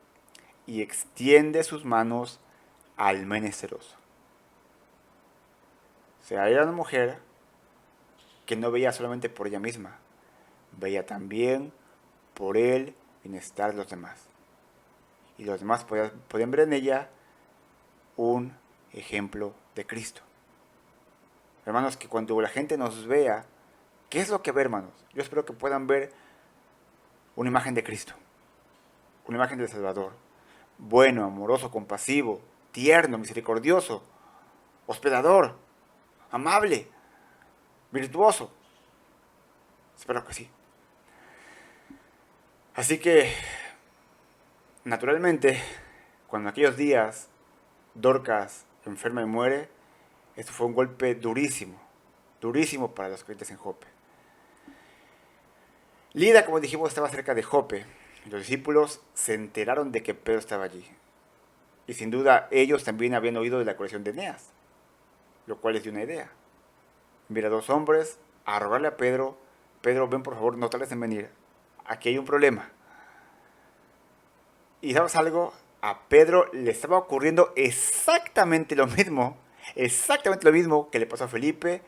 y extiende sus manos al menesteroso. O sea, era una mujer que no veía solamente por ella misma, veía también por el bienestar de los demás. Y los demás podían ver en ella un ejemplo de Cristo. Hermanos, que cuando la gente nos vea, ¿qué es lo que ve, hermanos? Yo espero que puedan ver una imagen de Cristo, una imagen del Salvador, bueno, amoroso, compasivo, tierno, misericordioso, hospedador, amable, virtuoso. Espero que sí. Así que, naturalmente, cuando en aquellos días Dorcas enferma y muere, esto fue un golpe durísimo, durísimo para los creyentes en Jope. Lida, como dijimos, estaba cerca de Jope. Los discípulos se enteraron de que Pedro estaba allí. Y sin duda ellos también habían oído de la curación de Eneas, lo cual les dio una idea. Enviar a dos hombres a rogarle a Pedro, Pedro, ven por favor, no tardes en venir, aquí hay un problema. Y ¿sabes algo? A Pedro le estaba ocurriendo exactamente lo mismo que le pasó a Felipe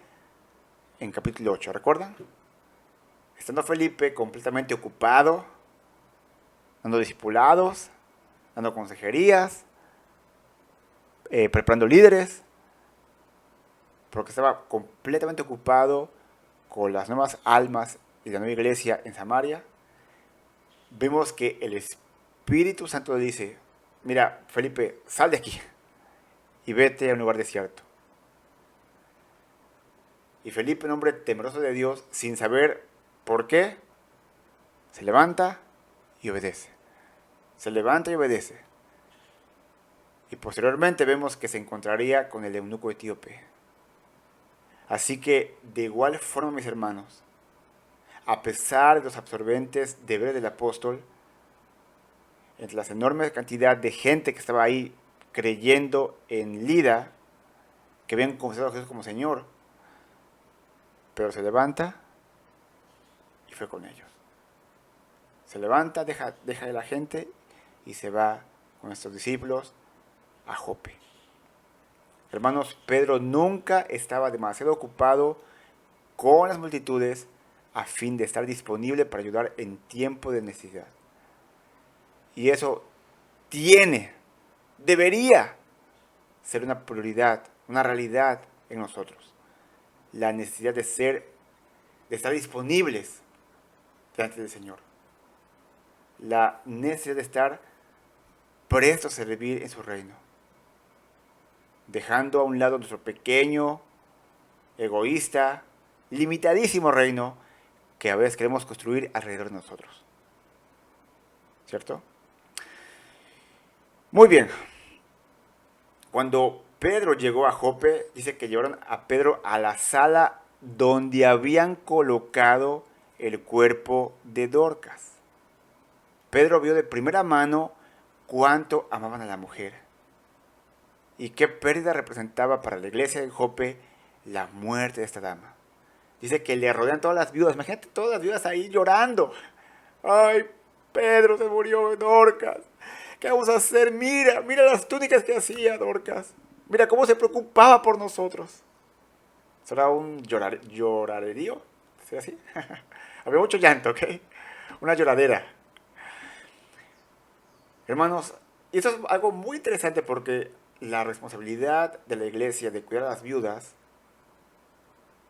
en capítulo 8, ¿recuerdan? Estando Felipe completamente ocupado, dando discipulados, dando consejerías, preparando líderes, porque estaba completamente ocupado con las nuevas almas y la nueva iglesia en Samaria, vemos que el Espíritu Santo le dice, mira, Felipe, sal de aquí y vete a un lugar desierto. Y Felipe, un hombre temeroso de Dios, sin saber por qué, se levanta y obedece. Se levanta y obedece. Y posteriormente vemos que se encontraría con el eunuco etíope. Así que, de igual forma, mis hermanos, a pesar de los absorbentes deberes del apóstol, entre la enorme cantidad de gente que estaba ahí creyendo en Lida, que habían confesado a Jesús como Señor, pero se levanta y fue con ellos. Se levanta, deja de la gente y se va con estos discípulos a Jope. Hermanos, Pedro nunca estaba demasiado ocupado con las multitudes a fin de estar disponible para ayudar en tiempo de necesidad. Y eso tiene debería ser una prioridad, una realidad en nosotros. La necesidad de estar disponibles delante del Señor. La necesidad de estar prestos a servir en su reino. Dejando a un lado nuestro pequeño, egoísta, limitadísimo reino que a veces queremos construir alrededor de nosotros. ¿Cierto? Muy bien. Cuando Pedro llegó a Jope, dice que llevaron a Pedro a la sala donde habían colocado el cuerpo de Dorcas. Pedro vio de primera mano cuánto amaban a la mujer y qué pérdida representaba para la iglesia de Jope la muerte de esta dama. Dice que le rodean todas las viudas. Imagínate todas las viudas ahí llorando. Ay, Pedro se murió, Dorcas. ¿Qué vamos a hacer? Mira, mira las túnicas que hacía Dorcas. Mira cómo se preocupaba por nosotros. ¿Será un lloraderío? ¿Sí así? Había mucho llanto, ¿ok? Una lloradera. Hermanos, y esto es algo muy interesante porque la responsabilidad de la iglesia de cuidar a las viudas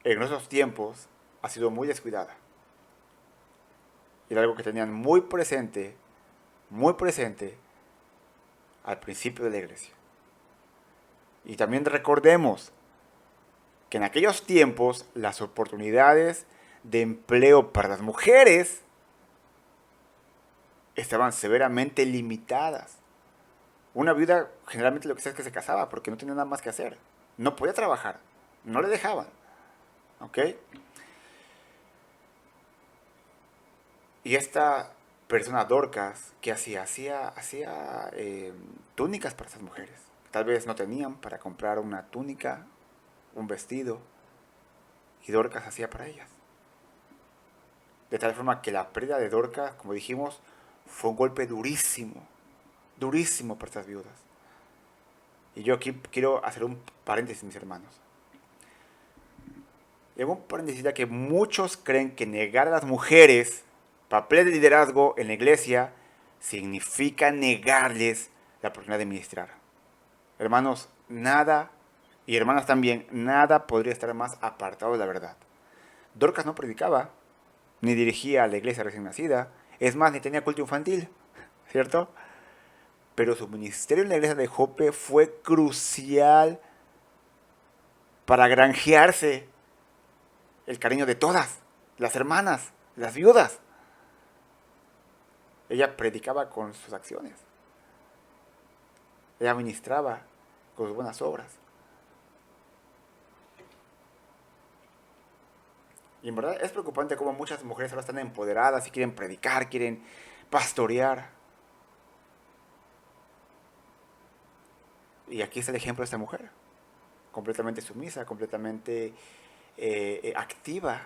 en nuestros tiempos ha sido muy descuidada. Y era algo que tenían muy presente al principio de la iglesia. Y también recordemos que en aquellos tiempos las oportunidades de empleo para las mujeres estaban severamente limitadas. Una viuda generalmente lo que hacía es que se casaba porque no tenía nada más que hacer. No podía trabajar, no le dejaban. ¿Ok? Y esta persona Dorcas, ¿qué hacía? Hacía túnicas para esas mujeres. Tal vez no tenían para comprar una túnica, un vestido, y Dorcas hacía para ellas. De tal forma que la pérdida de Dorcas, como dijimos, fue un golpe durísimo, durísimo para estas viudas. Y yo aquí quiero hacer un paréntesis, mis hermanos. Y hago un paréntesis ya que muchos creen que negar a las mujeres papel de liderazgo en la iglesia significa negarles la oportunidad de ministrar. Hermanos, nada, y hermanas también, nada podría estar más apartado de la verdad. Dorcas no predicaba, ni dirigía a la iglesia recién nacida, es más, ni tenía culto infantil, ¿cierto? Pero su ministerio en la iglesia de Jope fue crucial para granjearse el cariño de todas, las hermanas, las viudas. Ella predicaba con sus acciones. Ella ministraba con sus buenas obras. Y en verdad es preocupante cómo muchas mujeres ahora están empoderadas y quieren predicar, quieren pastorear. Y aquí está el ejemplo de esta mujer. Completamente sumisa, completamente activa.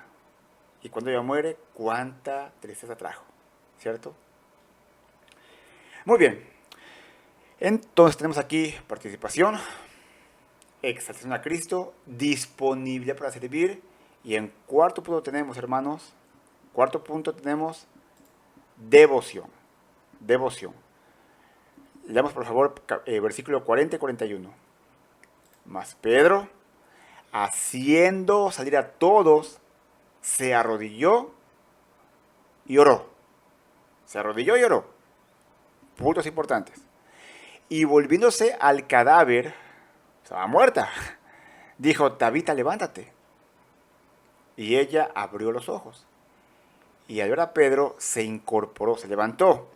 Y cuando ella muere, cuánta tristeza trajo. ¿Cierto? Muy bien. Entonces tenemos aquí participación, exaltación a Cristo, disponibilidad para servir. Y en cuarto punto tenemos, hermanos, devoción. Devoción. Leamos por favor versículo 40 y 41. Mas Pedro, haciendo salir a todos, se arrodilló y oró. Se arrodilló y oró. Puntos importantes. Y volviéndose al cadáver, estaba muerta, dijo: Tabita, levántate. Y ella abrió los ojos. Y al ver a Pedro, se incorporó, se levantó.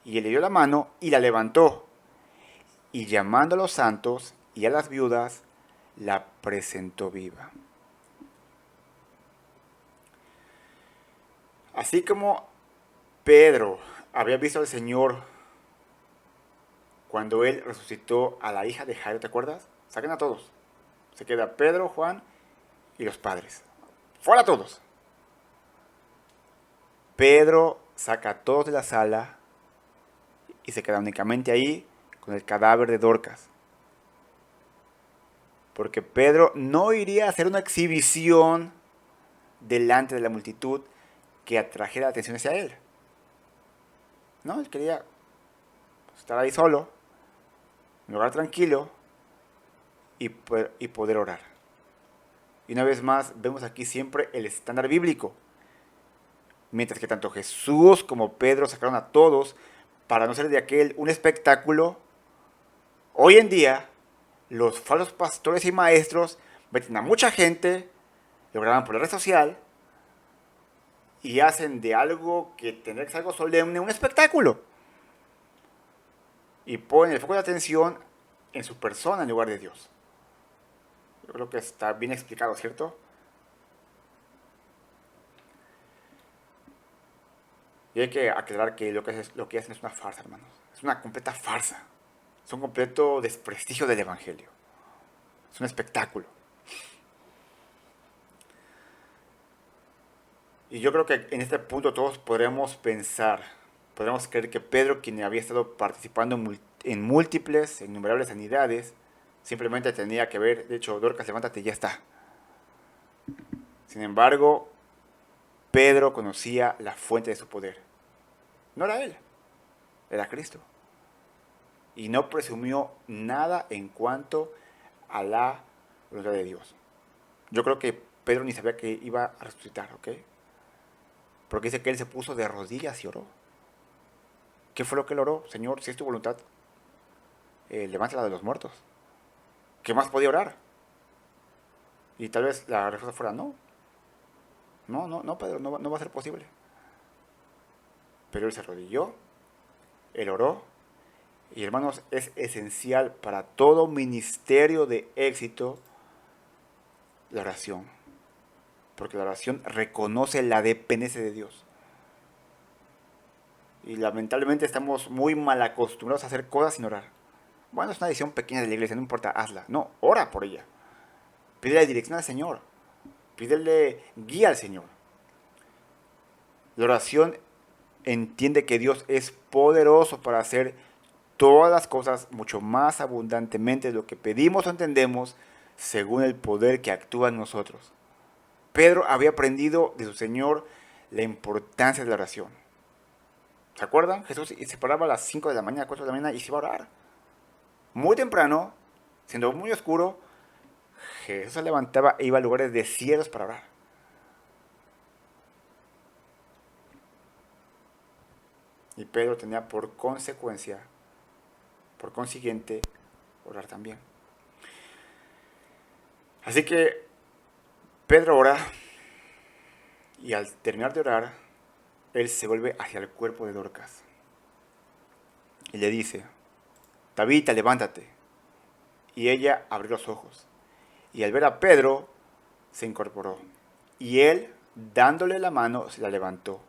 Y él le dio la mano y la levantó. Y llamando a los santos y a las viudas, la presentó viva. Así como Pedro había visto al Señor cuando él resucitó a la hija de Jairo, ¿te acuerdas? Saquen a todos. Se queda Pedro, Juan y los padres. ¡Fuera todos! Pedro saca a todos de la sala y se queda únicamente ahí con el cadáver de Dorcas. Porque Pedro no iría a hacer una exhibición delante de la multitud que atrajera la atención hacia él. No, él quería estar ahí solo, un lugar tranquilo y poder orar. Y una vez más, vemos aquí siempre el estándar bíblico. Mientras que tanto Jesús como Pedro sacaron a todos para no ser de aquel un espectáculo, hoy en día los falsos pastores y maestros meten a mucha gente, lo graban por la red social y hacen de algo que tendría que ser algo solemne un espectáculo. Y ponen el foco de atención en su persona en lugar de Dios. Yo creo que está bien explicado, ¿cierto? Y hay que aclarar que lo que hacen es una farsa, hermanos. Es una completa farsa. Es un completo desprestigio del Evangelio. Es un espectáculo. Y yo creo que en este punto todos podremos pensar, podremos creer que Pedro, quien había estado participando en múltiples, innumerables sanidades, simplemente tenía que ver, de hecho, Dorcas, levántate y ya está. Sin embargo, Pedro conocía la fuente de su poder. No era él, era Cristo. Y no presumió nada en cuanto a la voluntad de Dios. Yo creo que Pedro ni sabía que iba a resucitar, ¿ok? Porque dice que él se puso de rodillas y oró. ¿Qué fue lo que él oró? Señor, si es tu voluntad, levántala de los muertos. ¿Qué más podía orar? Y tal vez la respuesta fuera no. No, Pedro, no va a ser posible. Pero él se arrodilló, él oró. Y hermanos, es esencial para todo ministerio de éxito la oración. Porque la oración reconoce la dependencia de Dios. Y lamentablemente estamos muy mal acostumbrados a hacer cosas sin orar. Bueno, es una decisión pequeña de la iglesia, no importa, hazla. No, ora por ella. Pídele dirección al Señor. Pídele guía al Señor. La oración entiende que Dios es poderoso para hacer todas las cosas mucho más abundantemente de lo que pedimos o entendemos según el poder que actúa en nosotros. Pedro había aprendido de su Señor la importancia de la oración. ¿Se acuerdan? Jesús se paraba a las 5 de la mañana, 4 de la mañana y se iba a orar. Muy temprano, siendo muy oscuro, Jesús se levantaba e iba a lugares desiertos para orar. Y Pedro tenía por consecuencia, por consiguiente, orar también. Así que Pedro ora y al terminar de orar, él se vuelve hacia el cuerpo de Dorcas y le dice, Tabita, levántate. Y ella abrió los ojos y al ver a Pedro se incorporó y él, dándole la mano, se la levantó.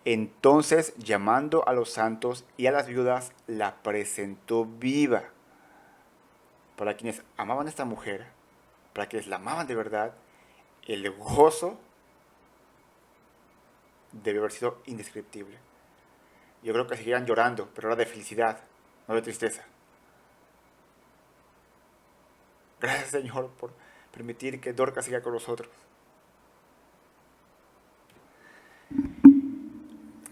Entonces, llamando a los santos y a las viudas, la presentó viva. Para quienes amaban a esta mujer, para quienes la amaban de verdad, el gozo debe haber sido indescriptible. Yo creo que seguían llorando, pero era de felicidad, no de tristeza. Gracias, Señor, por permitir que Dorcas siga con nosotros.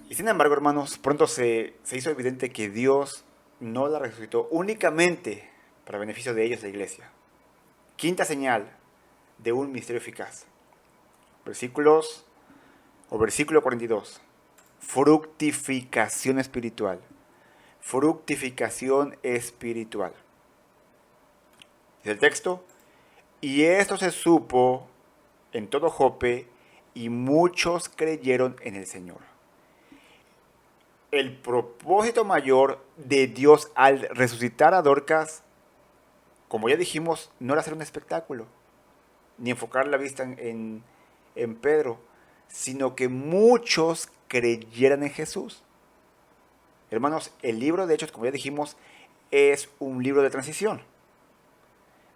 Y sin embargo, hermanos, pronto se hizo evidente que Dios no la resucitó únicamente para beneficio de ellos, la iglesia. Quinta señal de un ministerio eficaz. Versículo 42. Fructificación espiritual. Fructificación espiritual. Dice el texto, y esto se supo en todo Jope y muchos creyeron en el Señor. El propósito mayor de Dios al resucitar a Dorcas, como ya dijimos, no era hacer un espectáculo, ni enfocar la vista en Pedro, sino que muchos creyeran en Jesús. Hermanos, el libro de Hechos, como ya dijimos, es un libro de transición.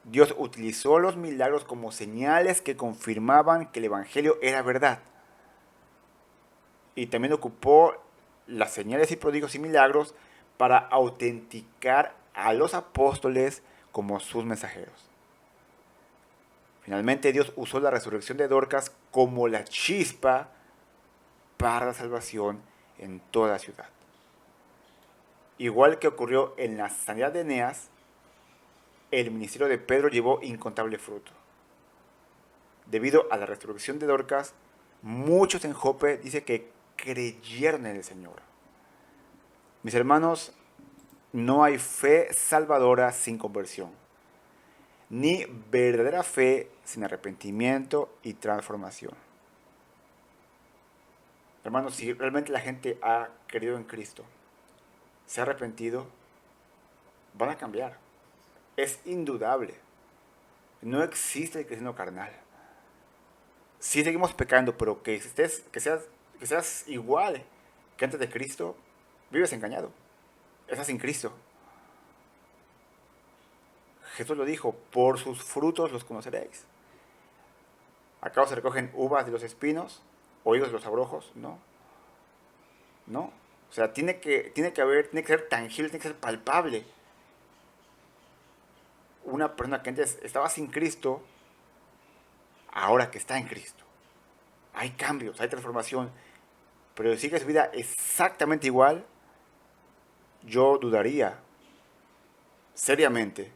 Dios utilizó los milagros como señales que confirmaban que el Evangelio era verdad. Y también ocupó las señales y prodigios y milagros para autenticar a los apóstoles como sus mensajeros. Finalmente Dios usó la resurrección de Dorcas como la chispa para la salvación en toda la ciudad. Igual que ocurrió en la sanidad de Eneas, el ministerio de Pedro llevó incontable fruto. Debido a la resurrección de Dorcas, muchos en Jope dice que creyeron en el Señor. Mis hermanos, no hay fe salvadora sin conversión, ni verdadera fe sin arrepentimiento y transformación. Hermanos, si realmente la gente ha creído en Cristo, se ha arrepentido, van a cambiar. Es indudable. No existe el cristiano carnal. Si seguimos pecando, pero que seas igual que antes de Cristo, vives engañado. Estás sin Cristo. Jesús lo dijo, por sus frutos los conoceréis. ¿Acaso se recogen uvas de los espinos o higos de los abrojos? No. No. O sea, tiene que ser tangible, tiene que ser palpable. Una persona que antes estaba sin Cristo, ahora que está en Cristo. Hay cambios, hay transformación, pero si sigue su vida exactamente igual, yo dudaría seriamente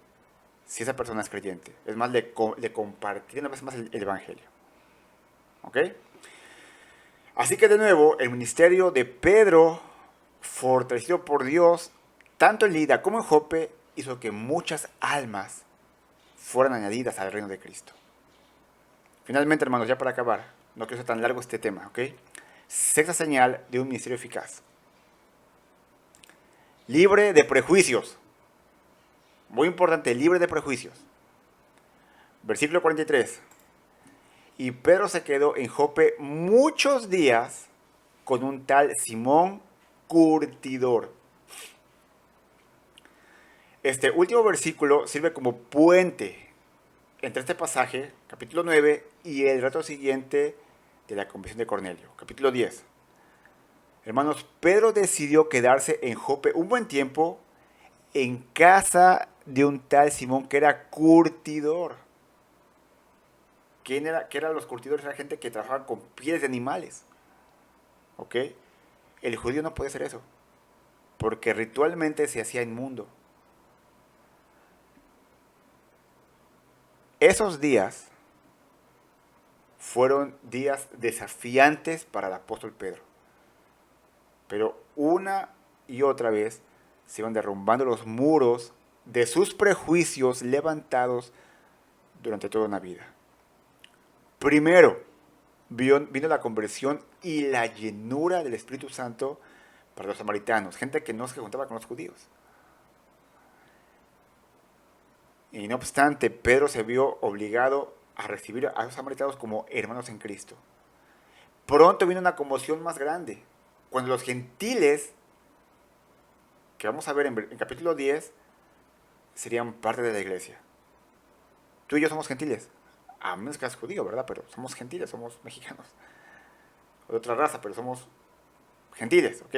si esa persona es creyente. Es más, le compartiría una vez más el Evangelio. ¿Ok? Así que de nuevo, el ministerio de Pedro, fortalecido por Dios, tanto en Lida como en Jope, hizo que muchas almas fueran añadidas al reino de Cristo. Finalmente, hermanos, ya para acabar, no quiero ser tan largo este tema, ¿ok? Sexta señal de un ministerio eficaz. Libre de prejuicios. Muy importante, libre de prejuicios. Versículo 43. Y Pedro se quedó en Jope muchos días con un tal Simón curtidor. Este último versículo sirve como puente entre este pasaje, capítulo 9, y el relato siguiente de la conversión de Cornelio, capítulo 10. Hermanos, Pedro decidió quedarse en Jope un buen tiempo en casa de un tal Simón que era curtidor. ¿Qué eran los curtidores? Era gente que trabajaba con pieles de animales. ¿Ok? El judío no puede hacer eso, porque ritualmente se hacía inmundo. Esos días fueron días desafiantes para el apóstol Pedro. Pero una y otra vez se iban derrumbando los muros de sus prejuicios levantados durante toda una vida. Primero, vino la conversión y la llenura del Espíritu Santo para los samaritanos, gente que no se juntaba con los judíos. Y no obstante, Pedro se vio obligado a recibir a los samaritanos como hermanos en Cristo. Pronto vino una conmoción más grande, cuando los gentiles, que vamos a ver en capítulo 10, serían parte de la iglesia. Tú y yo somos gentiles, a menos que seas judío, ¿verdad? Pero somos gentiles, somos mexicanos, o de otra raza, pero somos gentiles, ¿ok?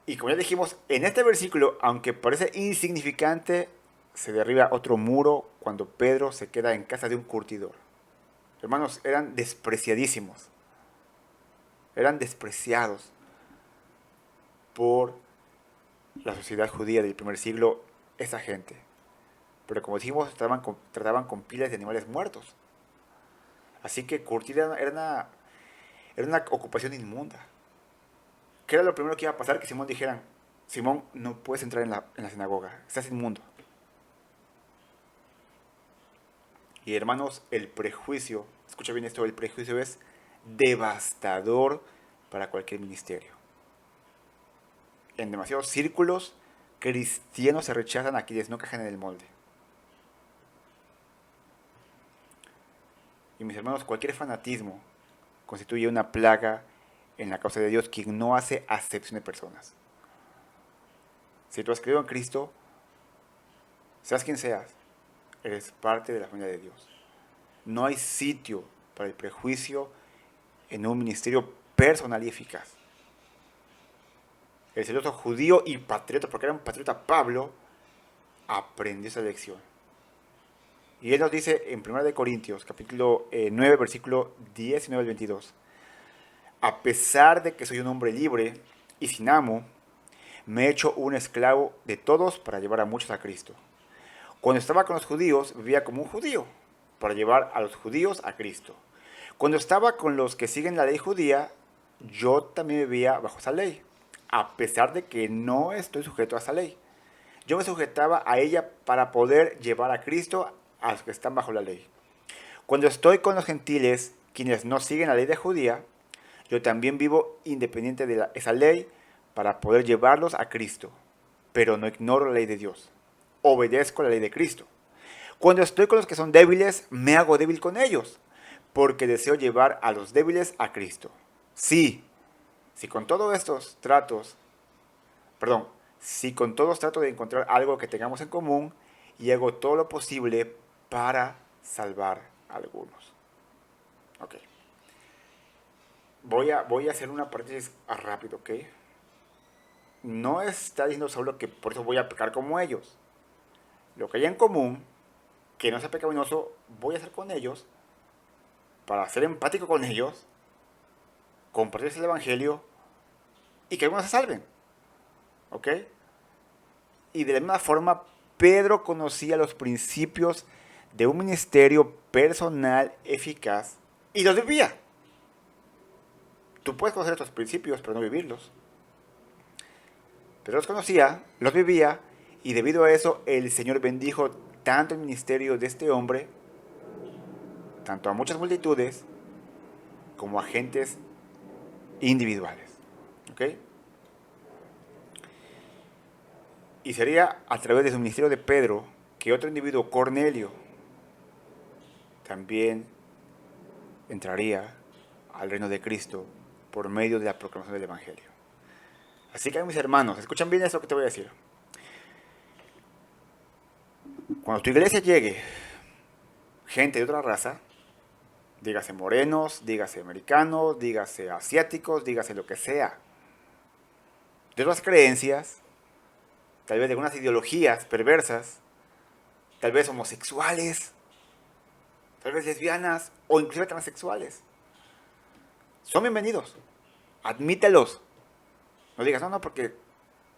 Y como ya dijimos, en este versículo, aunque parece insignificante, se derriba otro muro cuando Pedro se queda en casa de un curtidor. Hermanos, eran despreciadísimos. Eran despreciados por la sociedad judía del primer siglo, esa gente. Pero como dijimos, trataban con pilas de animales muertos. Así que curtir era una ocupación inmunda. ¿Qué era lo primero que iba a pasar? Que Simón dijeran, Simón, no puedes entrar en la sinagoga, estás inmundo. Y hermanos, el prejuicio, escucha bien esto, el prejuicio es devastador para cualquier ministerio. En demasiados círculos cristianos se rechazan a quienes no cajan en el molde. Y mis hermanos, cualquier fanatismo constituye una plaga en la causa de Dios, quien no hace acepción de personas. Si tú has creído en Cristo, seas quien seas, eres parte de la familia de Dios. No hay sitio para el prejuicio en un ministerio personal y eficaz. El celoso judío y patriota, porque era un patriota Pablo, aprendió esa lección. Y él nos dice en 1 Corintios, capítulo 9, versículo 19 al 22. A pesar de que soy un hombre libre y sin amo, me he hecho un esclavo de todos para llevar a muchos a Cristo. Cuando estaba con los judíos, vivía como un judío, para llevar a los judíos a Cristo. Cuando estaba con los que siguen la ley judía, yo también vivía bajo esa ley, a pesar de que no estoy sujeto a esa ley. Yo me sujetaba a ella para poder llevar a Cristo a los que están bajo la ley. Cuando estoy con los gentiles, quienes no siguen la ley de judía, yo también vivo independiente de esa ley para poder llevarlos a Cristo, pero no ignoro la ley de Dios. Obedezco la ley de Cristo. Cuando estoy con los que son débiles, me hago débil con ellos, porque deseo llevar a los débiles a Cristo. Sí, si con todos estos tratos, perdón, si con todos trato de encontrar algo que tengamos en común y hago todo lo posible para salvar a algunos. Ok. Voy a hacer una paréntesis rápido, ¿ok? No está diciendo solo que por eso voy a pecar como ellos. Lo que hay en común, que no sea pecaminoso, voy a hacer con ellos para ser empático con ellos, compartirles el evangelio y que algunos se salven. ¿Ok? Y de la misma forma, Pedro conocía los principios de un ministerio personal eficaz y los vivía. Tú puedes conocer estos principios, pero no vivirlos. Pero los conocía, los vivía, y debido a eso el Señor bendijo tanto el ministerio de este hombre, tanto a muchas multitudes, como a gentes individuales. ¿Ok? Y sería a través de su ministerio de Pedro que otro individuo, Cornelio, también entraría al reino de Cristo por medio de la proclamación del Evangelio. Así que mis hermanos, escuchan bien eso que te voy a decir. Cuando tu iglesia llegue gente de otra raza, dígase morenos, dígase americanos, dígase asiáticos, dígase lo que sea, de otras creencias, tal vez de algunas ideologías perversas, tal vez homosexuales, tal vez lesbianas o inclusive transexuales, son bienvenidos. Admítelos. No digas, no, porque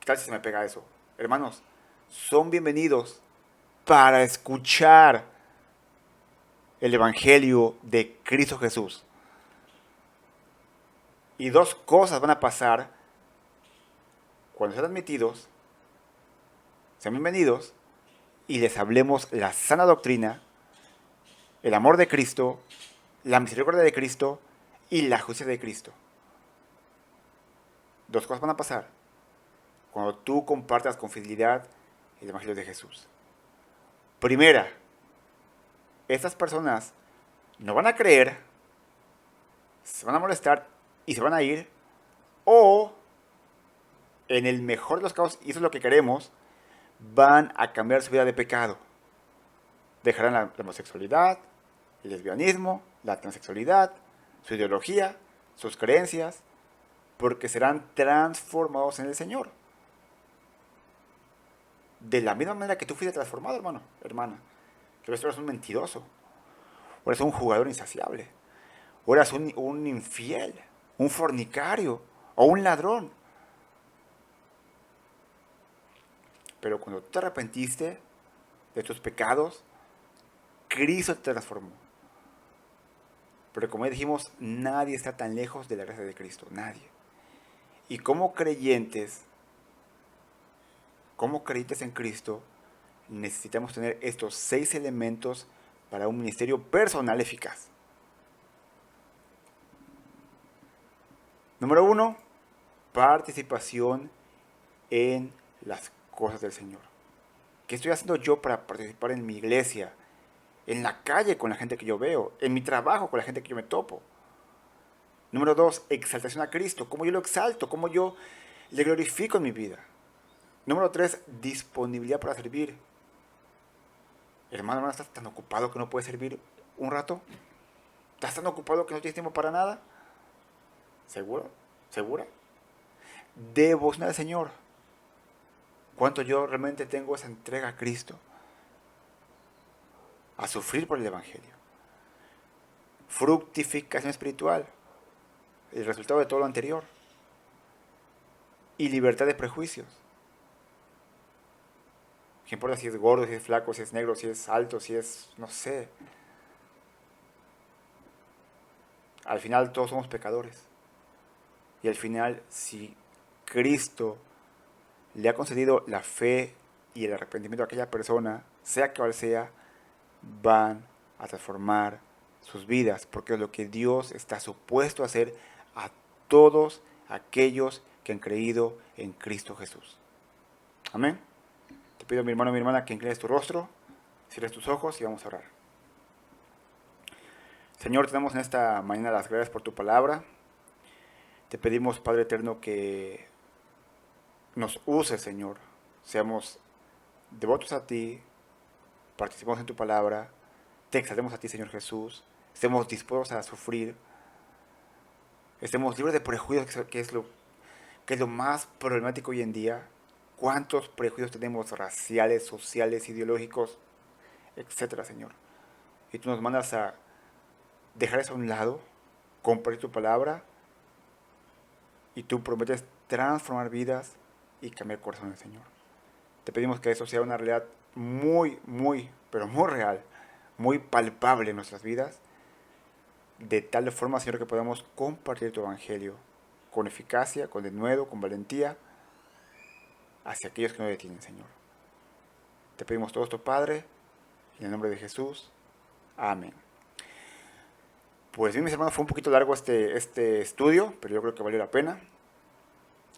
tal si se me pega eso. Hermanos, son bienvenidos para escuchar el Evangelio de Cristo Jesús. Y dos cosas van a pasar cuando sean admitidos, sean bienvenidos, y les hablemos la sana doctrina, el amor de Cristo, la misericordia de Cristo y la justicia de Cristo. Dos cosas van a pasar cuando tú compartas con fidelidad el Evangelio de Jesús. Primera, estas personas no van a creer, se van a molestar y se van a ir, o en el mejor de los casos, y eso es lo que queremos, van a cambiar su vida de pecado. Dejarán la homosexualidad, el lesbianismo, la transexualidad, su ideología, sus creencias, porque serán transformados en el Señor. De la misma manera que tú fuiste transformado, hermano, hermana. Pero tú eres un mentiroso, o eres un jugador insaciable, o eres un infiel, un fornicario, o un ladrón. Pero cuando te arrepentiste de tus pecados, Cristo te transformó. Pero como ya dijimos, nadie está tan lejos de la gracia de Cristo, nadie. Y como creyentes en Cristo, necesitamos tener estos 6 elementos para un ministerio personal eficaz. Número 1, participación en las cosas del Señor. ¿Qué estoy haciendo yo para participar en mi iglesia? En la calle con la gente que yo veo, en mi trabajo con la gente que yo me topo. Número 2, exaltación a Cristo. ¿Cómo yo lo exalto? ¿Cómo yo le glorifico en mi vida? Número 3, disponibilidad para servir. Hermano, ¿estás tan ocupado que no puedes servir un rato? ¿Estás tan ocupado que no tienes tiempo para nada? ¿Seguro? ¿Segura? Devoción al Señor. ¿Cuánto yo realmente tengo esa entrega a Cristo? A sufrir por el Evangelio. Fructificación espiritual. El resultado de todo lo anterior. Y libertad de prejuicios. ¿Qué importa si es gordo, si es flaco, si es negro, si es alto, si es, no sé? Al final todos somos pecadores. Y al final, si Cristo le ha concedido la fe y el arrepentimiento a aquella persona, sea cual sea, van a transformar sus vidas, porque es lo que Dios está supuesto a hacer a todos aquellos que han creído en Cristo Jesús. Amén. Te pido, mi hermano y mi hermana, que inclines tu rostro, cierres tus ojos y vamos a orar. Señor, te damos en esta mañana las gracias por tu palabra. Te pedimos, Padre eterno, que nos uses, Señor. Seamos devotos a ti, participemos en tu palabra, te exaltemos a ti, Señor Jesús, estemos dispuestos a sufrir, estemos libres de prejuicios, que es lo más problemático hoy en día. ¿Cuántos prejuicios tenemos raciales, sociales, ideológicos, etcétera, Señor? Y tú nos mandas a dejar eso a un lado, compartir tu palabra, y tú prometes transformar vidas y cambiar corazones, Señor. Te pedimos que eso sea una realidad muy, muy, pero muy real, muy palpable en nuestras vidas, de tal forma, Señor, que podamos compartir tu evangelio con eficacia, con denuedo, con valentía, hacia aquellos que no detienen, Señor. Te pedimos todo esto, Padre, en el nombre de Jesús. Amén. Pues bien, mis hermanos, fue un poquito largo este estudio, pero yo creo que valió la pena.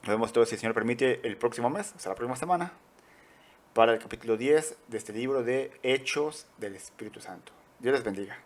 Nos vemos todos, si el Señor permite, el próximo mes, o sea, la próxima semana, para el capítulo 10 de este libro de Hechos del Espíritu Santo. Dios les bendiga.